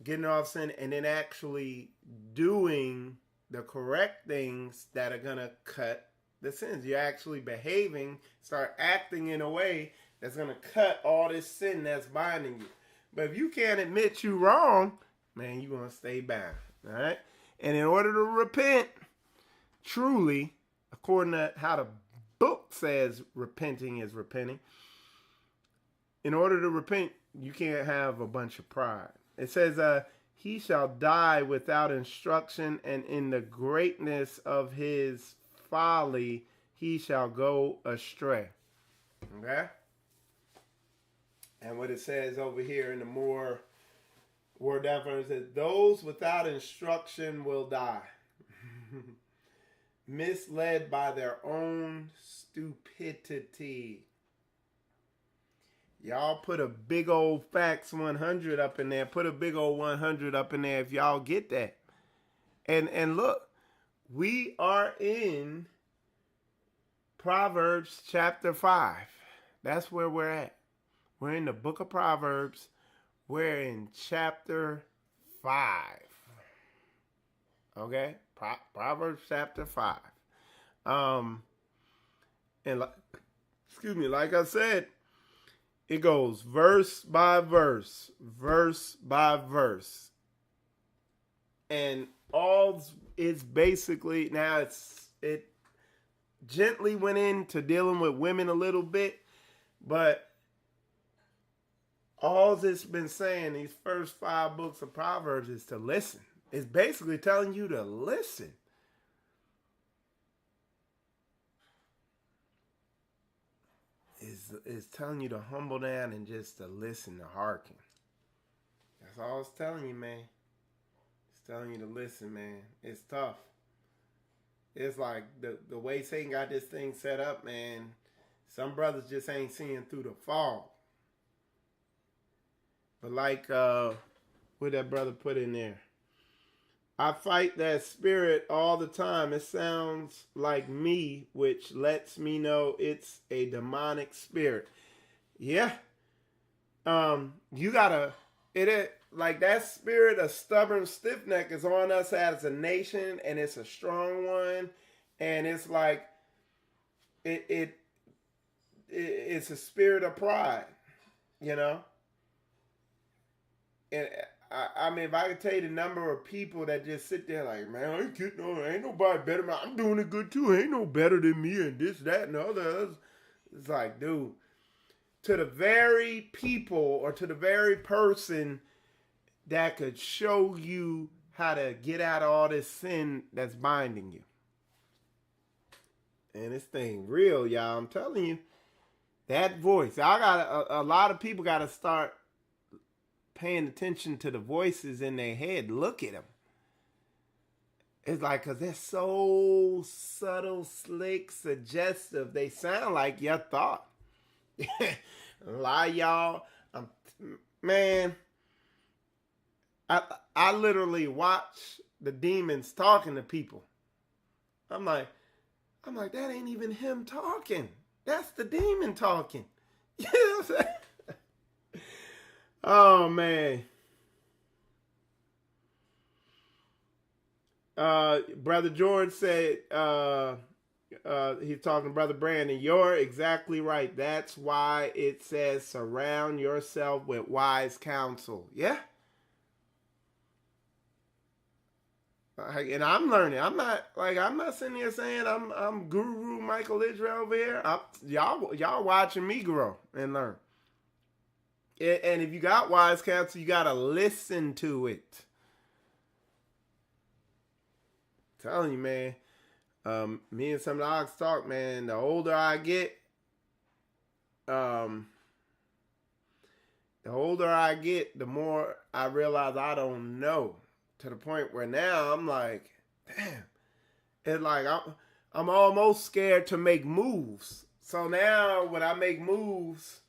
[SPEAKER 1] getting off sin and then actually doing the correct things that are going to cut the sins. You're actually behaving, start acting in a way that's going to cut all this sin that's binding you. But if you can't admit you wrong, man, you're going to stay bound. All right? And in order to repent, truly, according to how the book says repenting is repenting, in order to repent, you can't have a bunch of pride. It says, he shall die without instruction, and in the greatness of his folly, he shall go astray. Okay? And what it says over here in the more word down from it says, those without instruction will die, misled by their own stupidity. Y'all put a big old facts 100 up in there. Put a big old 100 up in there if y'all get that. And look, we are in Proverbs chapter 5. That's where we're at. We're in the book of Proverbs. We're in chapter 5. Okay? Proverbs chapter 5. Like I said, it goes verse by verse, verse by verse. And all it's basically, now it gently went into dealing with women a little bit, but all it's been saying, these first 5 books of Proverbs, is to listen. It's basically telling you to listen. Is telling you to humble down and just to listen, to hearken. That's all it's telling you, man. It's telling you to listen, man. It's tough. It's like the way Satan got this thing set up, man. Some brothers just ain't seeing through the fog. But like what that brother put in there, I fight that spirit all the time. It sounds like me, which lets me know it's a demonic spirit. Yeah. You gotta, like that spirit of stubborn stiff neck is on us as a nation, and it's a strong one. And it's like, it's a spirit of pride, you know? And I mean, if I could tell you the number of people that just sit there like, man, I ain't getting on, ain't nobody better than me. I'm doing it good too. Ain't no better than me and this, that, and the other. It's like, dude, to the very people or to the very person that could show you how to get out of all this sin that's binding you. And this thing real, y'all. I'm telling you, that voice. I got a lot of people got to start paying attention to the voices in their head. Look at them. It's like, because they're so subtle, slick, suggestive. They sound like your thought. Lie, y'all. Man, I literally watch the demons talking to people. I'm like, that ain't even him talking. That's the demon talking. You know what I'm saying? Oh, man. Brother George said, he's talking to Brother Brandon, you're exactly right. That's why it says surround yourself with wise counsel. Yeah. And I'm learning. I'm not sitting here saying I'm Guru Michael Israel over here. Y'all watching me grow and learn. And if you got wise counsel, you got to listen to it. I'm telling you, man. Me and some of the ox talk, man. The older I get, the more I realize I don't know. To the point where now I'm like, damn. It's like I'm almost scared to make moves. So now when I make moves,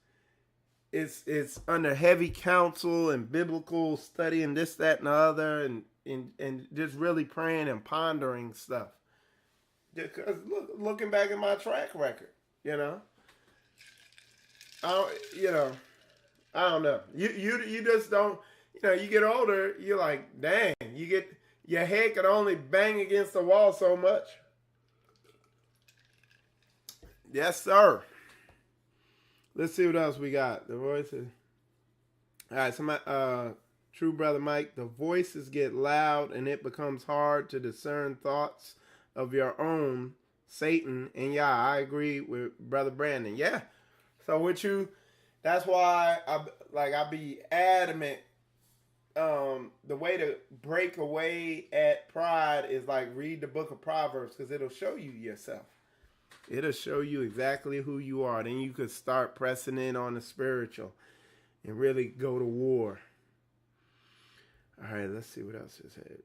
[SPEAKER 1] it's under heavy counsel and biblical study and this, that, and the other, and just really praying and pondering stuff. Because looking back at my track record, you know, You know, I don't know. You just don't. You know, you get older, you're like, dang, your head can only bang against the wall so much. Yes, sir. Let's see what else we got. The voices. All right, somebody, true brother Mike. The voices get loud, and it becomes hard to discern thoughts of your own, Satan. And yeah, I agree with brother Brandon. Yeah. So with you, that's why I be adamant. The way to break away at pride is like read the book of Proverbs, because it'll show you yourself. It'll show you exactly who you are. Then you could start pressing in on the spiritual and really go to war. All right, let's see what else is said.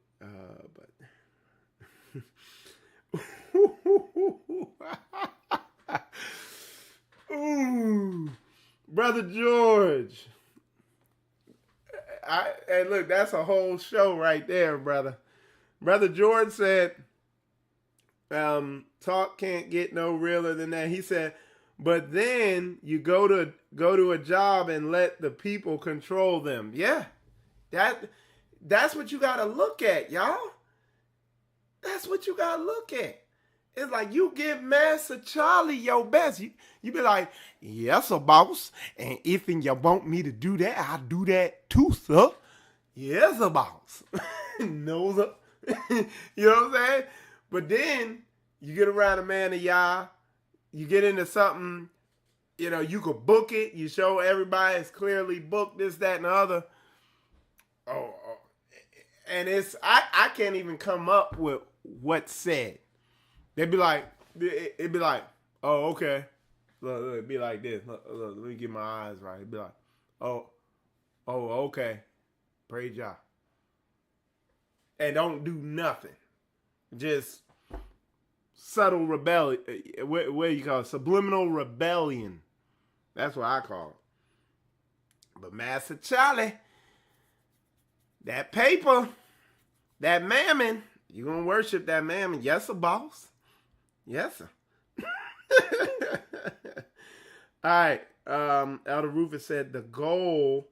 [SPEAKER 1] Ooh, brother George. And look, that's a whole show right there, brother. Brother George said, talk can't get no realer than that. He said, but then you go to a job and let the people control them. Yeah, that's what you gotta look at, y'all. That's what you gotta look at. It's like you give Master Charlie your best. You be like, yes, sir, boss. And if you want me to do that, I'll do that too, sir. Yes, sir, boss. No, sir. You know what I'm saying? But then you get around a man of Yah, you get into something, you know, you could book it. You show everybody it's clearly booked, this, that, and the other. Oh. And I can't even come up with what's said. It'd be like, oh, okay. Look, it'd be like this. Look, let me get my eyes right. It'd be like, oh, okay. Praise Yah. And don't do nothing. Just subtle rebellion. What do you call it? Subliminal rebellion. That's what I call it. But Master Charlie, that paper, that mammon, you gonna worship that mammon. Yes, sir, boss. Yes, sir. All right. Elder Rufus said the goal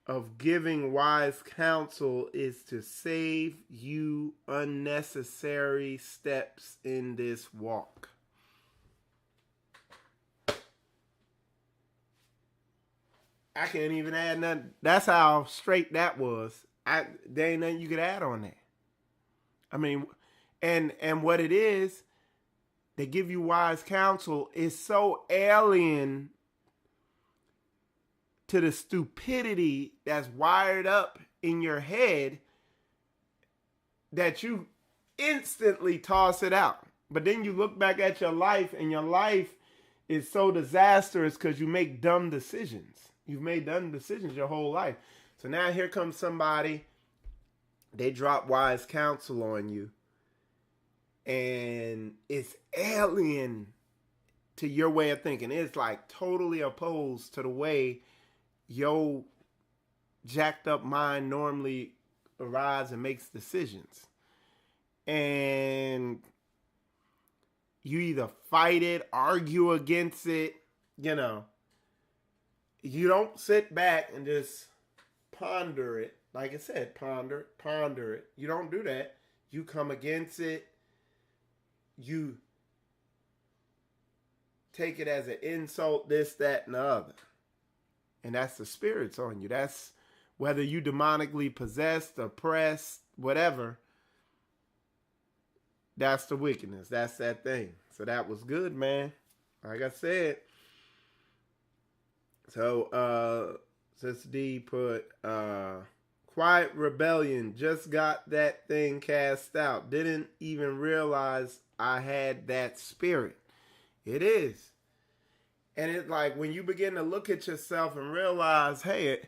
[SPEAKER 1] of giving wise counsel is to save you unnecessary steps in this walk. I can't even add nothing. That's how straight that was. There ain't nothing you could add on that. I mean, and what it is, they give you wise counsel is so alien to the stupidity that's wired up in your head that you instantly toss it out. But then you look back at your life, and your life is so disastrous because you make dumb decisions. You've made dumb decisions your whole life. So now here comes somebody, they drop wise counsel on you, and it's alien to your way of thinking. It's like totally opposed to the way your jacked up mind normally arrives and makes decisions. And you either fight it, argue against it, you know. You don't sit back and just ponder it. Like I said, ponder it. You don't do that. You come against it. You take it as an insult, this, that, and the other. And that's the spirits on you. That's whether you demonically possessed, oppressed, whatever. That's the wickedness. That's that thing. So that was good, man. Like I said. So, Sister D put, quiet rebellion. Just got that thing cast out. Didn't even realize I had that spirit. It is. And it's like when you begin to look at yourself and realize, hey,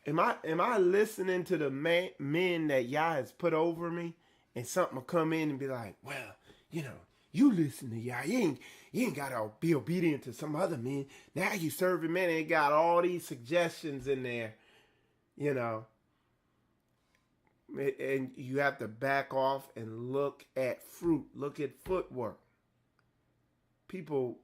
[SPEAKER 1] am I listening to the men that Yah has put over me? And something will come in and be like, well, you know, you listen to Yah. You ain't got to be obedient to some other men. Now you serving men and got all these suggestions in there, you know. And you have to back off and look at fruit. Look at footwork. People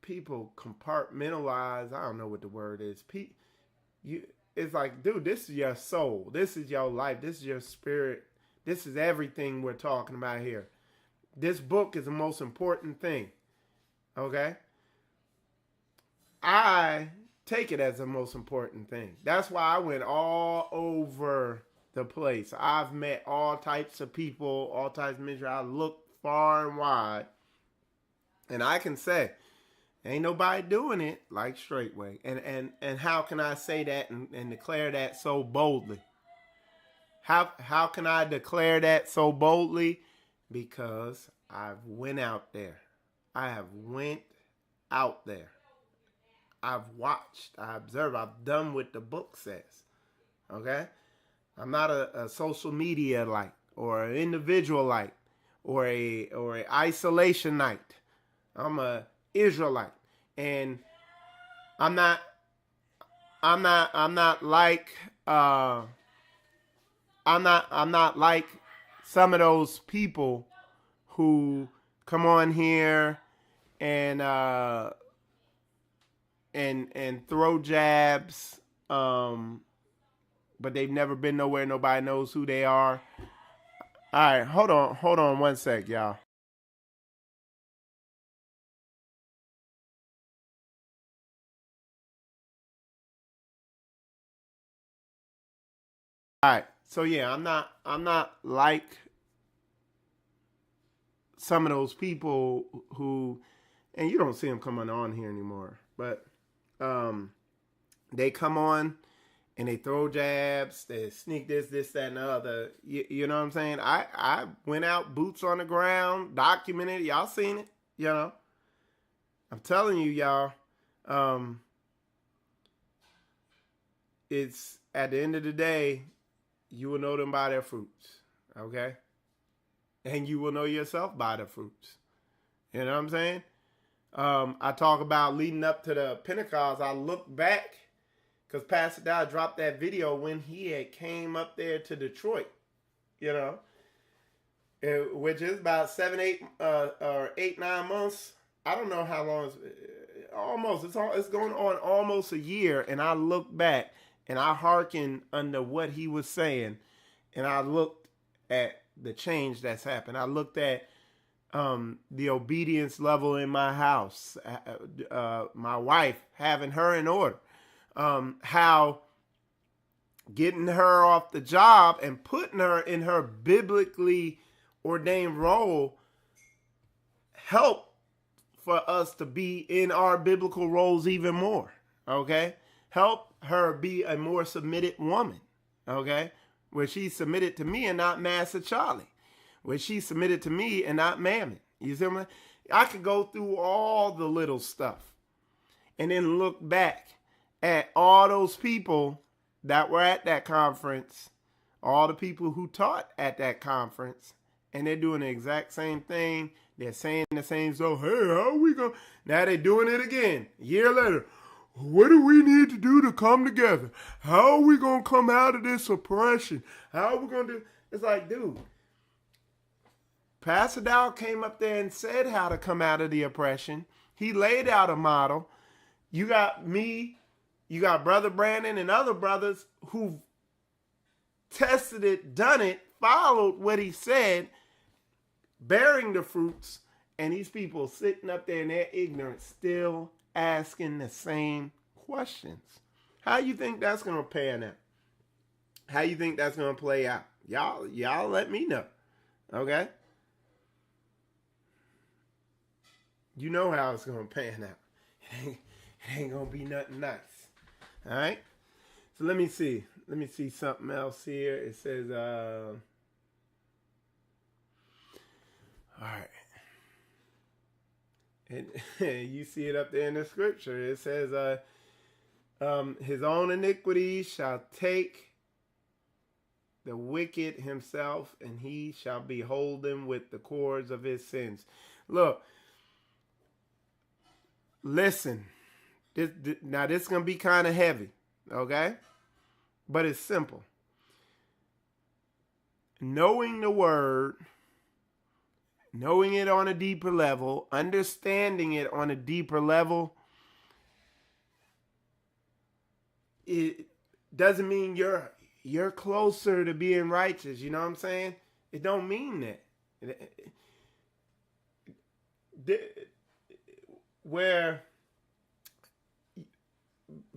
[SPEAKER 1] people compartmentalize. I don't know what the word is. It's like, dude, this is your soul. This is your life. This is your spirit. This is everything we're talking about here. This book is the most important thing. Okay? I take it as the most important thing. That's why I went all over the place. I've met all types of people, all types of ministry. I looked far and wide. And I can say, ain't nobody doing it like Straightway. And how can I say that and declare that so boldly? How can I declare that so boldly? Because I've went out there. I have went out there. I've watched. I observed. I've done what the book says. Okay? I'm not a social media light or an individual light or a isolationite. I'm a Israelite. And I'm not like some of those people who come on here and throw jabs, but they've never been nowhere. Nobody knows who they are. All right, hold on 1 sec, y'all. All right, so yeah, I'm not like some of those people who, and you don't see them coming on here anymore, but they come on and they throw jabs, they sneak this, that, and the other. You know what I'm saying? I went out, boots on the ground, documented. Y'all seen it, you know. I'm telling you, y'all. It's at the end of the day, you will know them by their fruits, okay? And you will know yourself by the fruits. You know what I'm saying? I talk about leading up to the Pentecost. I look back because Pastor Dow dropped that video when he had came up there to Detroit, you know, which is about 8, 9 months. I don't know how long. It's going on almost a year. And I look back and I hearken under what he was saying, and I looked at the change that's happened. I looked at the obedience level in my house, my wife, having her in order, how getting her off the job and putting her in her biblically ordained role helped for us to be in our biblical roles even more, okay? Help her be a more submitted woman, okay? Where she's submitted to me and not Master Charlie. Where she's submitted to me and not Mammon. You see what I mean? I could go through all the little stuff and then look back at all those people that were at that conference, all the people who taught at that conference, and they're doing the exact same thing. They're saying the same stuff. Hey, how are we going? Now they're doing it again. A year later. What do we need to do to come together? How are we going to come out of this oppression? How are we going to do? It's like, dude, Pastor Dow came up there and said how to come out of the oppression. He laid out a model. You got me, you got Brother Brandon and other brothers who've tested it, done it, followed what he said, bearing the fruits, and these people sitting up there in their ignorance still asking the same questions. How you think that's going to pan out? How you think that's going to play out? Y'all let me know. Okay? You know how it's going to pan out. It ain't going to be nothing nice. All right? So let me see. Let me see something else here. It says, all right. And you see it up there in the scripture. It says, his own iniquities shall take the wicked himself, and he shall behold them with the cords of his sins. Look, listen. Now this is going to be kind of heavy, okay? But it's simple. Knowing the word, knowing it on a deeper level, understanding it on a deeper level, it doesn't mean you're closer to being righteous. You know what I'm saying? It don't mean that.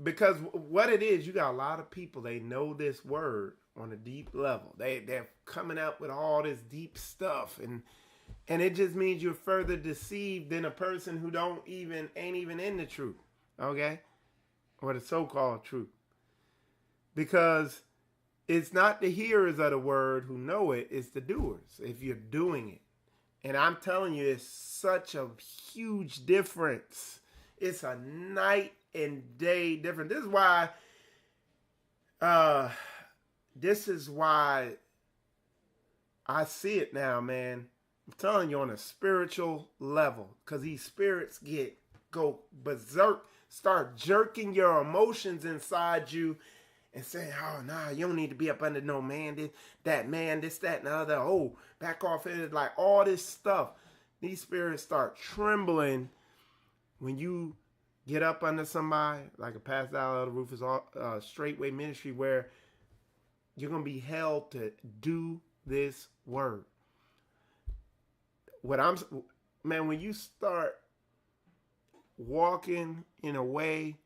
[SPEAKER 1] Because what it is, you got a lot of people, they know this word on a deep level. They're coming up with all this deep stuff, and it just means you're further deceived than a person who ain't even in the truth, okay? Or the so-called truth. Because it's not the hearers of the word who know it, it's the doers, if you're doing it. And I'm telling you, it's such a huge difference. It's a night and day difference. This is why I see it now, man. I'm telling you, on a spiritual level, because these spirits go berserk, start jerking your emotions inside you and saying, oh, nah, you don't need to be up under no man, this, that, and the other. Oh, back off it. Like all this stuff. These spirits start trembling when you get up under somebody, like a passed out of the roof is Straightway ministry, where you're going to be held to do this word. When you start walking in a way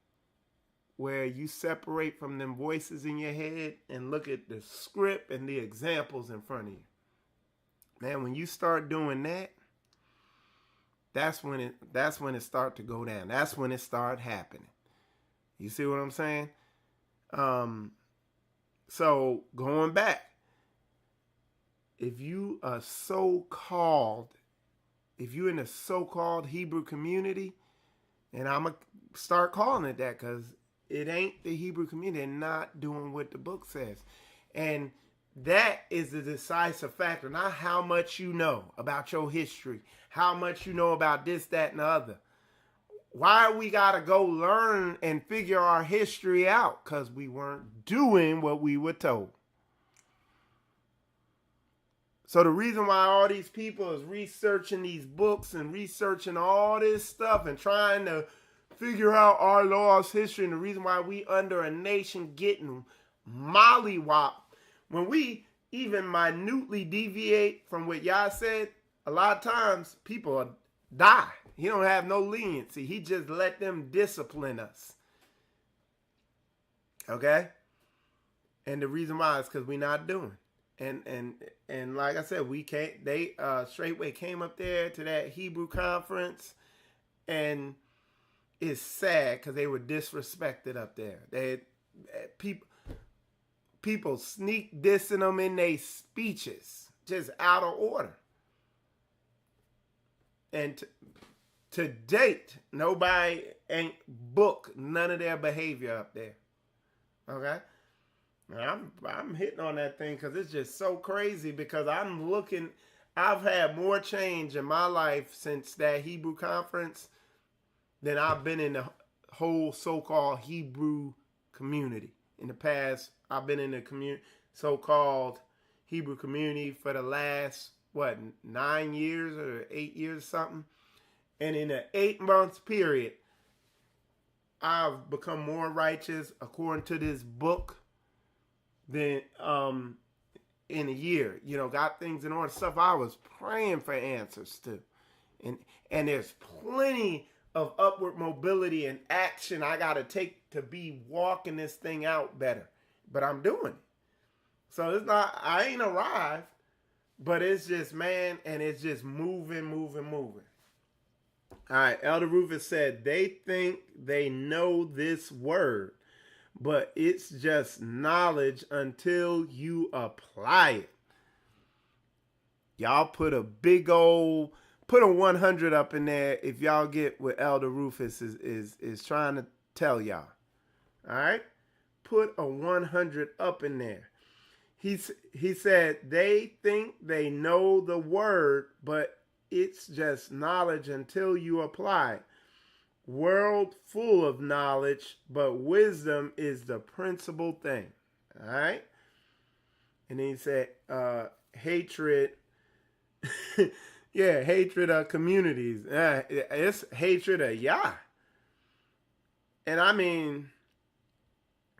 [SPEAKER 1] where you separate from them voices in your head and look at the script and the examples in front of you. Man, when you start doing that, that's when it start to go down. That's when it start happening. You see what I'm saying? So going back, if you are if you're in a so-called Hebrew community, and I'm going to start calling it that because it ain't the Hebrew community. They're not doing what the book says. And that is the decisive factor, not how much you know about your history, how much you know about this, that, and the other. Why we got to go learn and figure our history out? Because we weren't doing what we were told. So the reason why all these people is researching these books and researching all this stuff and trying to figure out our lost history, and the reason why we under a nation getting mollywopped, when we even minutely deviate from what Yah said, a lot of times people die. He don't have no leniency. He just let them discipline us. Okay? And the reason why is because we're not doing. And like I said, Straightway came up there to that Hebrew conference, and it's sad because they were disrespected up there. People sneak dissing them in their speeches, just out of order. And to date, nobody ain't booked none of their behavior up there. Okay? I'm hitting on that thing because it's just so crazy, because I've had more change in my life since that Hebrew conference than I've been in the whole so-called Hebrew community. In the past, I've been in the so-called Hebrew community for the last, 9 years or 8 years or something. And in an 8 months period, I've become more righteous according to this book than in a year. Got things in order, stuff I was praying for answers to. And there's plenty of upward mobility and action I got to take to be walking this thing out better. But I'm doing it. So it's not, I ain't arrived, but it's just, man, and it's just moving. All right, Elder Rufus said, they think they know this word, but it's just knowledge until you apply it. Y'all put a 100 up in there if y'all get what Elder Rufus is trying to tell y'all. All right? Put a 100 up in there. He said they think they know the word, but it's just knowledge until you apply it. World full of knowledge, but wisdom is the principal thing. All right? And then he said hatred Yeah, hatred of communities. It's hatred of Yah. And I mean,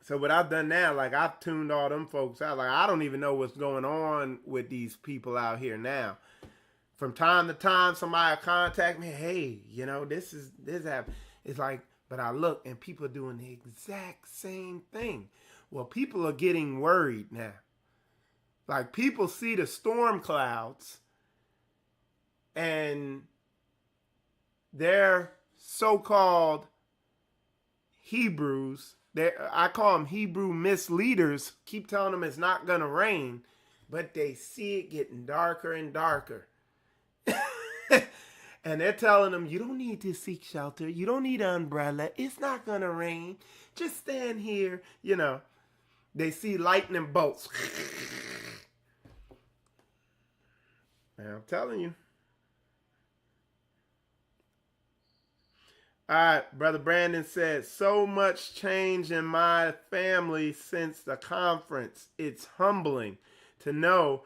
[SPEAKER 1] so what I've done now, like I've tuned all them folks out. Like I don't even know what's going on with these people out here now. From time to time, somebody will contact me. Hey, this happened. It's like, but I look and people are doing the exact same thing. Well, people are getting worried now. Like people see the storm clouds and their so-called Hebrews, I call them Hebrew misleaders, keep telling them it's not going to rain, but they see it getting darker and darker. And they're telling them, you don't need to seek shelter. You don't need an umbrella. It's not going to rain. Just stand here. They see lightning bolts. And I'm telling you. All right, Brother Brandon said, so much change in my family since the conference. It's humbling to know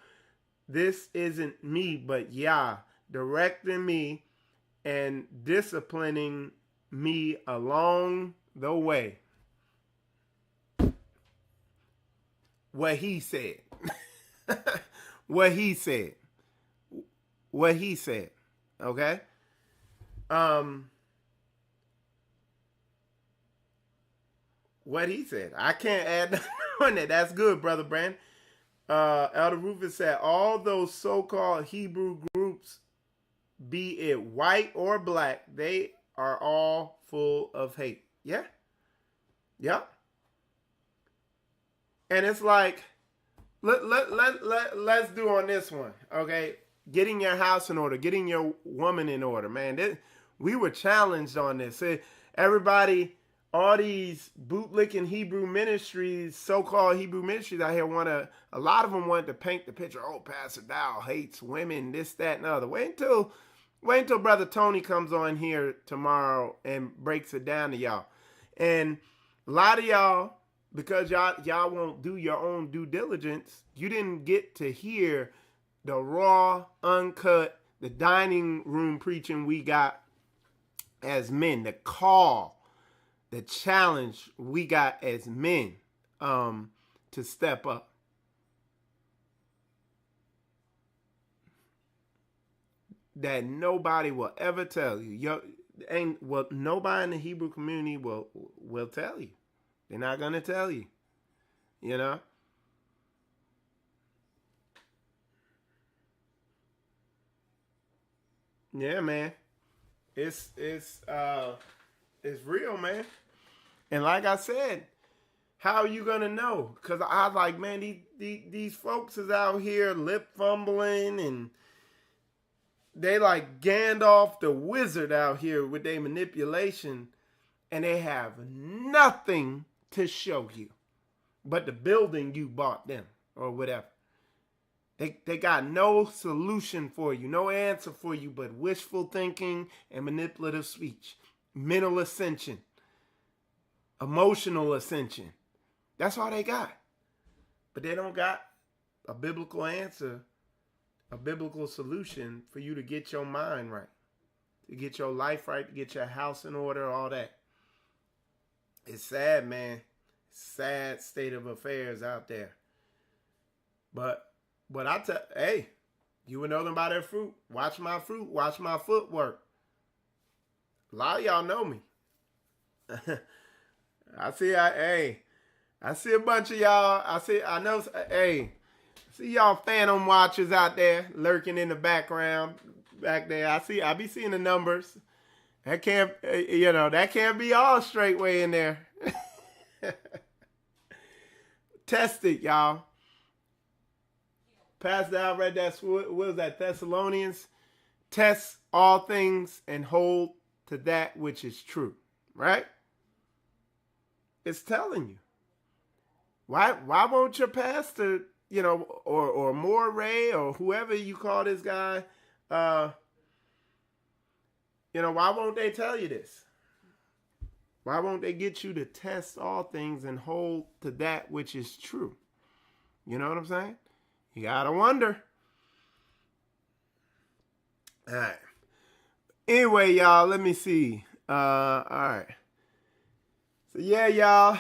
[SPEAKER 1] this isn't me, but Yah directing me and disciplining me along the way. What he said. What he said. What he said. Okay? What he said. I can't add nothing on that. That's good, Brother Brandon. Elder Rufus said, all those so-called Hebrew groups, be it white or black, they are all full of hate. Yeah. Yeah. And it's like, let's do on this one, okay? Getting your house in order, getting your woman in order, man. We were challenged on this. Everybody, all these bootlicking Hebrew ministries, so-called Hebrew ministries out here a lot of them wanted to paint the picture. Oh, Pastor Dow hates women, this, that, and other. Wait until Brother Tony comes on here tomorrow and breaks it down to y'all. And a lot of y'all, because y'all won't do your own due diligence, you didn't get to hear the raw, uncut, the dining room preaching we got as men, the call, the challenge we got as men to step up. That nobody will ever tell you. Nobody in the Hebrew community will tell you. They're not going to tell you. Yeah, man. It's real, man. And like I said, how are you going to know? Because I like, man, these folks is out here lip fumbling and they like Gandalf the wizard out here with their manipulation, and they have nothing to show you but the building you bought them or whatever. They got no solution for you, no answer for you but wishful thinking and manipulative speech, mental ascension, emotional ascension. That's all they got. But they don't got a biblical answer, a biblical solution for you to get your mind right, to get your life right, to get your house in order, all that. It's sad, man. Sad state of affairs out there. But I tell, hey, you would know them by their fruit. Watch my fruit. Watch my footwork. A lot of y'all know me. I see a bunch of y'all. I see y'all Phantom watchers out there lurking in the background back there. I be seeing the numbers. That can't be all Straightway in there. Test it, y'all. Pastor Al read that. What was that? Thessalonians. Test all things and hold to that which is true. Right? It's telling you. Why won't your pastor, or Moray or whoever you call this guy, why won't they tell you this? Why won't they get you to test all things and hold to that which is true? You know what I'm saying? You gotta wonder. All right. Anyway, y'all, let me see. All right. So yeah, y'all.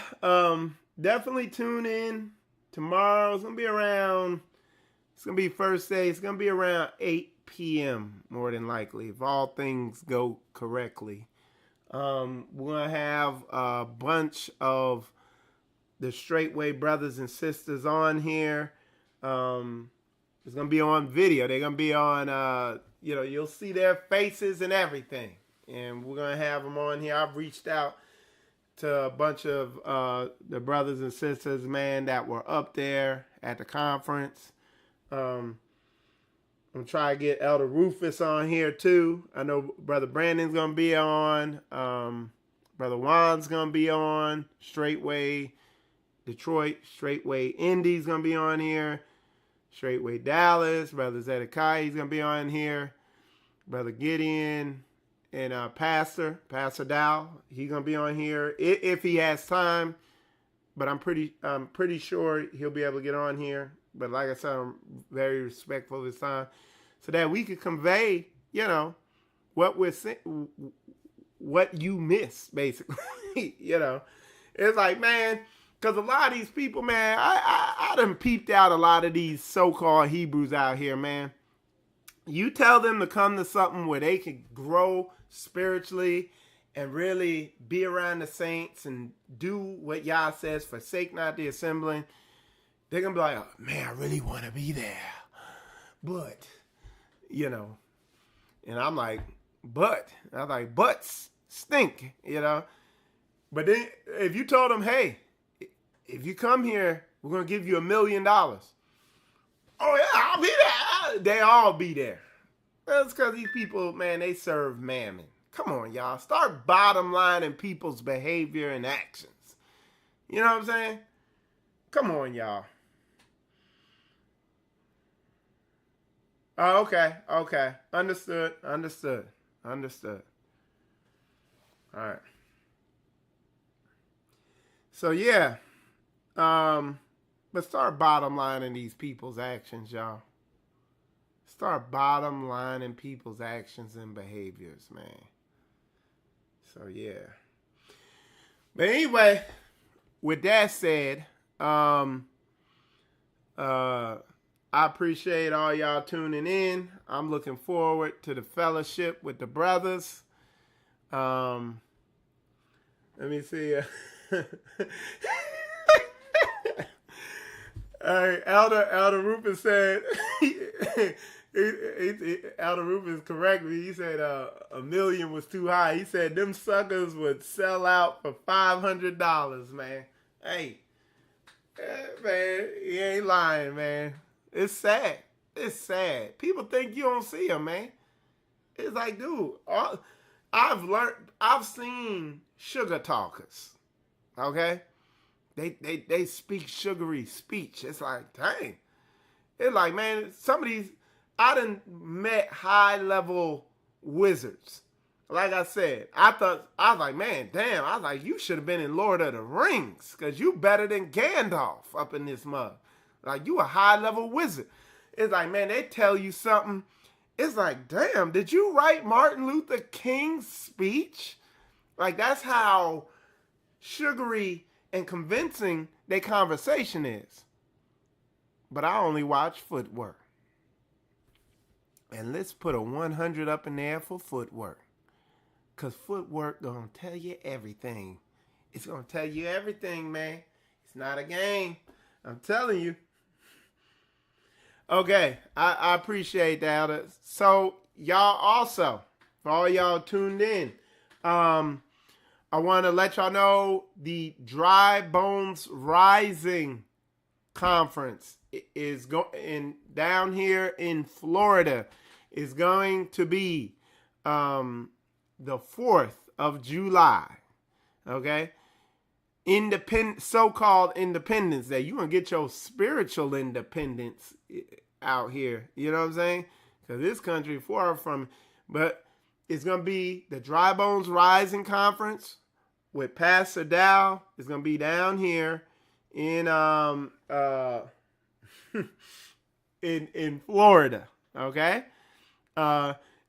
[SPEAKER 1] Definitely tune in tomorrow. It's gonna be around. It's gonna be first day. It's gonna be around 8 p.m. more than likely, if all things go correctly. We're gonna have a bunch of the Straightway brothers and sisters on here. It's gonna be on video. They're gonna be on. You'll see their faces and everything, and we're gonna have them on here. I've reached out to a bunch of the brothers and sisters, man, that were up there at the conference. I'm trying to get Elder Rufus on here too. I know Brother Brandon's gonna be on. Brother Juan's gonna be on. Straightway Detroit, Straightway Indy's gonna be on here. Straightway Dallas, Brother Zedekiah's gonna be on here. Brother Gideon and Pastor Dow, he's gonna be on here if he has time. But I'm pretty sure he'll be able to get on here. But like I said, I'm very respectful of his time, so that we could convey, what we're saying, what you miss, basically. It's like, man, because a lot of these people, man, I done peeped out a lot of these so-called Hebrews out here, man. You tell them to come to something where they can grow spiritually and really be around the saints and do what Yah says, forsake not the assembling. They're going to be like, oh, man, I really want to be there. But, and I'm like, butts stink, But then if you told them, hey, if you come here, we're going to give you $1 million. Oh, yeah, I'll be there. They all be there. That's because these people, man, they serve mammon. Come on, y'all. Start bottom lining people's behavior and actions. You know what I'm saying? Come on, y'all. Oh, okay. Understood. All right. So, yeah. But start bottom lining these people's actions, y'all. Start bottom lining people's actions and behaviors, man. So, yeah. But anyway, with that said, I appreciate all y'all tuning in. I'm looking forward to the fellowship with the brothers. Let me see. All right, Elder Rufus said, Elder Rufus corrected me. He said $1 million was too high. He said them suckers would sell out for $500, man. Hey, man, he ain't lying, man. It's sad. People think you don't see them, man. It's like, dude, I've seen sugar talkers, okay? They speak sugary speech. It's like, dang. It's like, man, some of these, I done met high-level wizards. Like I said, I was like, man, damn. I was like, you should have been in Lord of the Rings, because you better than Gandalf up in this mug. Like, you a high-level wizard. It's like, man, they tell you something. It's like, damn, did you write Martin Luther King's speech? Like, that's how sugary and convincing their conversation is. But I only watch footwork. And let's put a 100 up in there for footwork. Because footwork going to tell you everything. It's going to tell you everything, man. It's not a game. I'm telling you. Okay, I appreciate that. So, y'all also, for all y'all tuned in, I want to let y'all know the Dry Bones Rising Conference is down here in Florida. Is going to be the 4th of July. Okay? So-called Independence Day. You're going to get your spiritual independence out here. You know what I'm saying? Because this country far from... But it's going to be the Dry Bones Rising Conference with Pastor Dow. It's going to be down here in in Florida. Okay?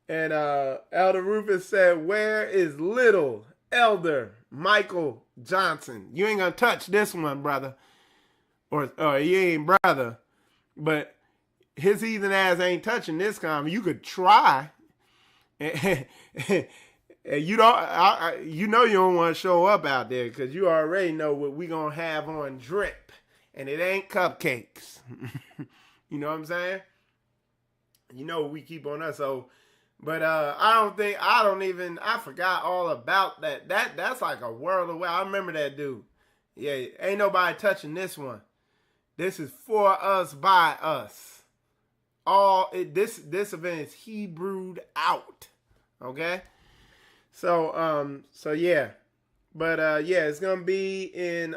[SPEAKER 1] And Elder Rufus said, where is little Elder Michael Johnson? You ain't gonna touch this one, brother. Or you ain't brother. But his heathen ass ain't touching this comment. You could try. And you don't, you don't want to show up out there because you already know what we gonna have on drip, and it ain't cupcakes. You know what I'm saying? You know what we keep on us. So, but I forgot all about that. That's like a world away. I remember that dude. Yeah, ain't nobody touching this one. This is for us by us. This event is Hebrewed out. Okay? So yeah. But yeah, it's gonna be in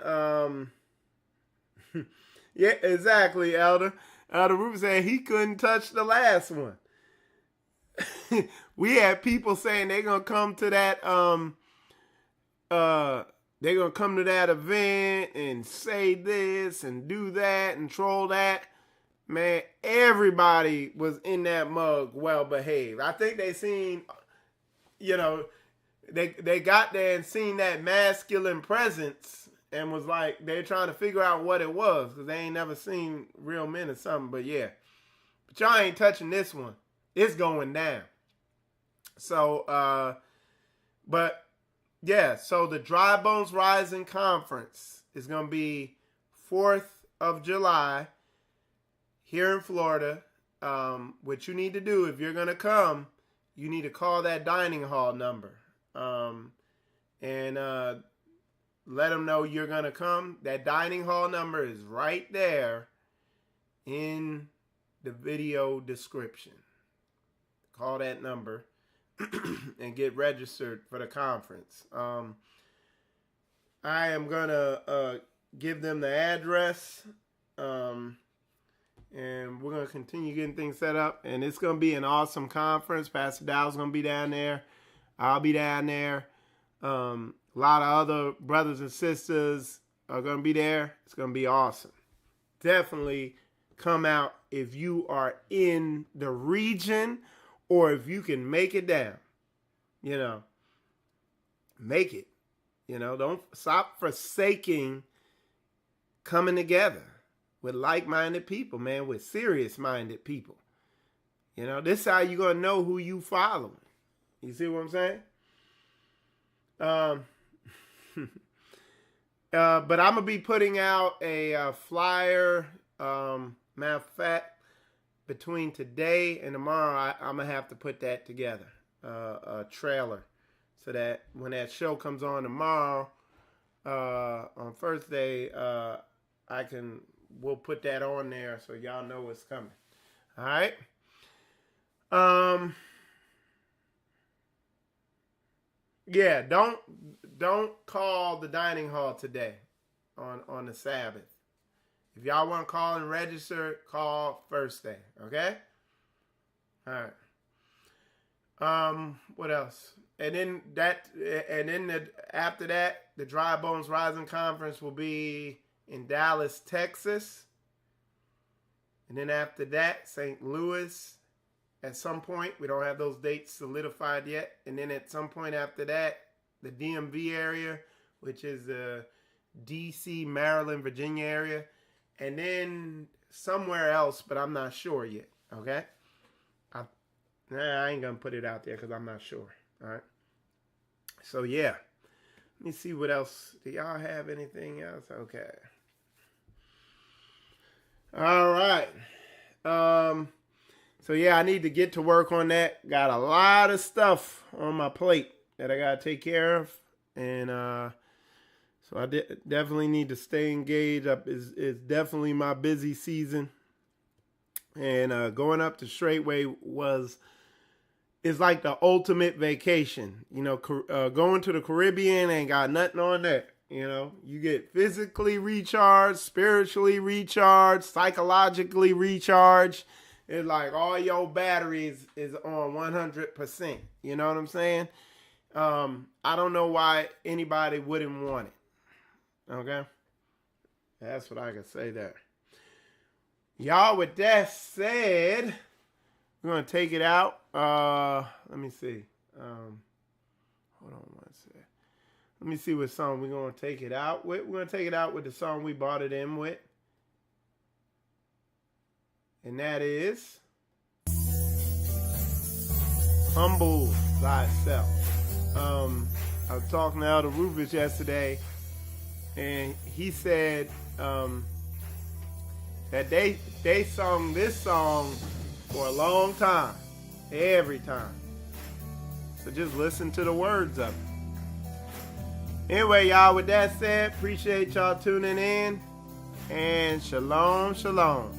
[SPEAKER 1] yeah, exactly, Elder. Elder Rufus said he couldn't touch the last one. We had people saying they're gonna come to that they're gonna come to that event and say this and do that and troll that. Man, everybody was in that mug well behaved. I think they seen, they got there and seen that masculine presence and was like, they're trying to figure out what it was because they ain't never seen real men or something. But yeah, but y'all ain't touching this one. It's going down. So, but yeah, so the Dry Bones Rising Conference is going to be 4th of July here in Florida. What you need to do if you're going to come, you need to call that dining hall number and let them know you're going to come. That dining hall number is right there in the video description. Call that number and get registered for the conference. I am going to give them the address and we're going to continue getting things set up. And it's going to be an awesome conference. Pastor Dow's going to be down there. I'll be down there. A lot of other brothers and sisters are going to be there. It's going to be awesome. Definitely come out if you are in the region or if you can make it down. Make it. Don't stop forsaking coming together with like-minded people, man, with serious-minded people. This is how you're going to know who you following. You see what I'm saying? But I'm going to be putting out a flyer. Matter of fact, between today and tomorrow, I'm going to have to put that together, a trailer, so that when that show comes on tomorrow, on Thursday, we'll put that on there so y'all know what's coming. All right. Yeah, don't call the dining hall today on the Sabbath. If y'all want to call and register, call Thursday. Okay. All right. What else? And then after that, the Dry Bones Rising Conference will be in Dallas, Texas. And then after that, St. Louis at some point. We don't have those dates solidified yet. And then at some point after that, the DMV area, which is the DC, Maryland, Virginia area. And then somewhere else, but I'm not sure yet. Okay? I ain't going to put it out there because I'm not sure. All right? So, yeah. Let me see what else. Do y'all have anything else? Okay. All right. So yeah, I need to get to work on that. Got a lot of stuff on my plate that I got to take care of. And so I definitely need to stay engaged. It's definitely my busy season. And going up to Straightway is like the ultimate vacation. Going to the Caribbean ain't got nothing on that. You get physically recharged, spiritually recharged, psychologically recharged. It's like all your batteries is on 100%. You know what I'm saying? I don't know why anybody wouldn't want it. Okay? That's what I can say there. Y'all, with that said, We're going to take it out. Let me see. Hold on one second. Let me see what song we're going to take it out with. We're going to take it out with the song we bought it in with. And that is Humble Thyself. I was talking to Elder Rufus yesterday, and he said that they sung this song for a long time, every time. So just listen to the words of it. Anyway, y'all, with that said, appreciate y'all tuning in, and shalom, shalom.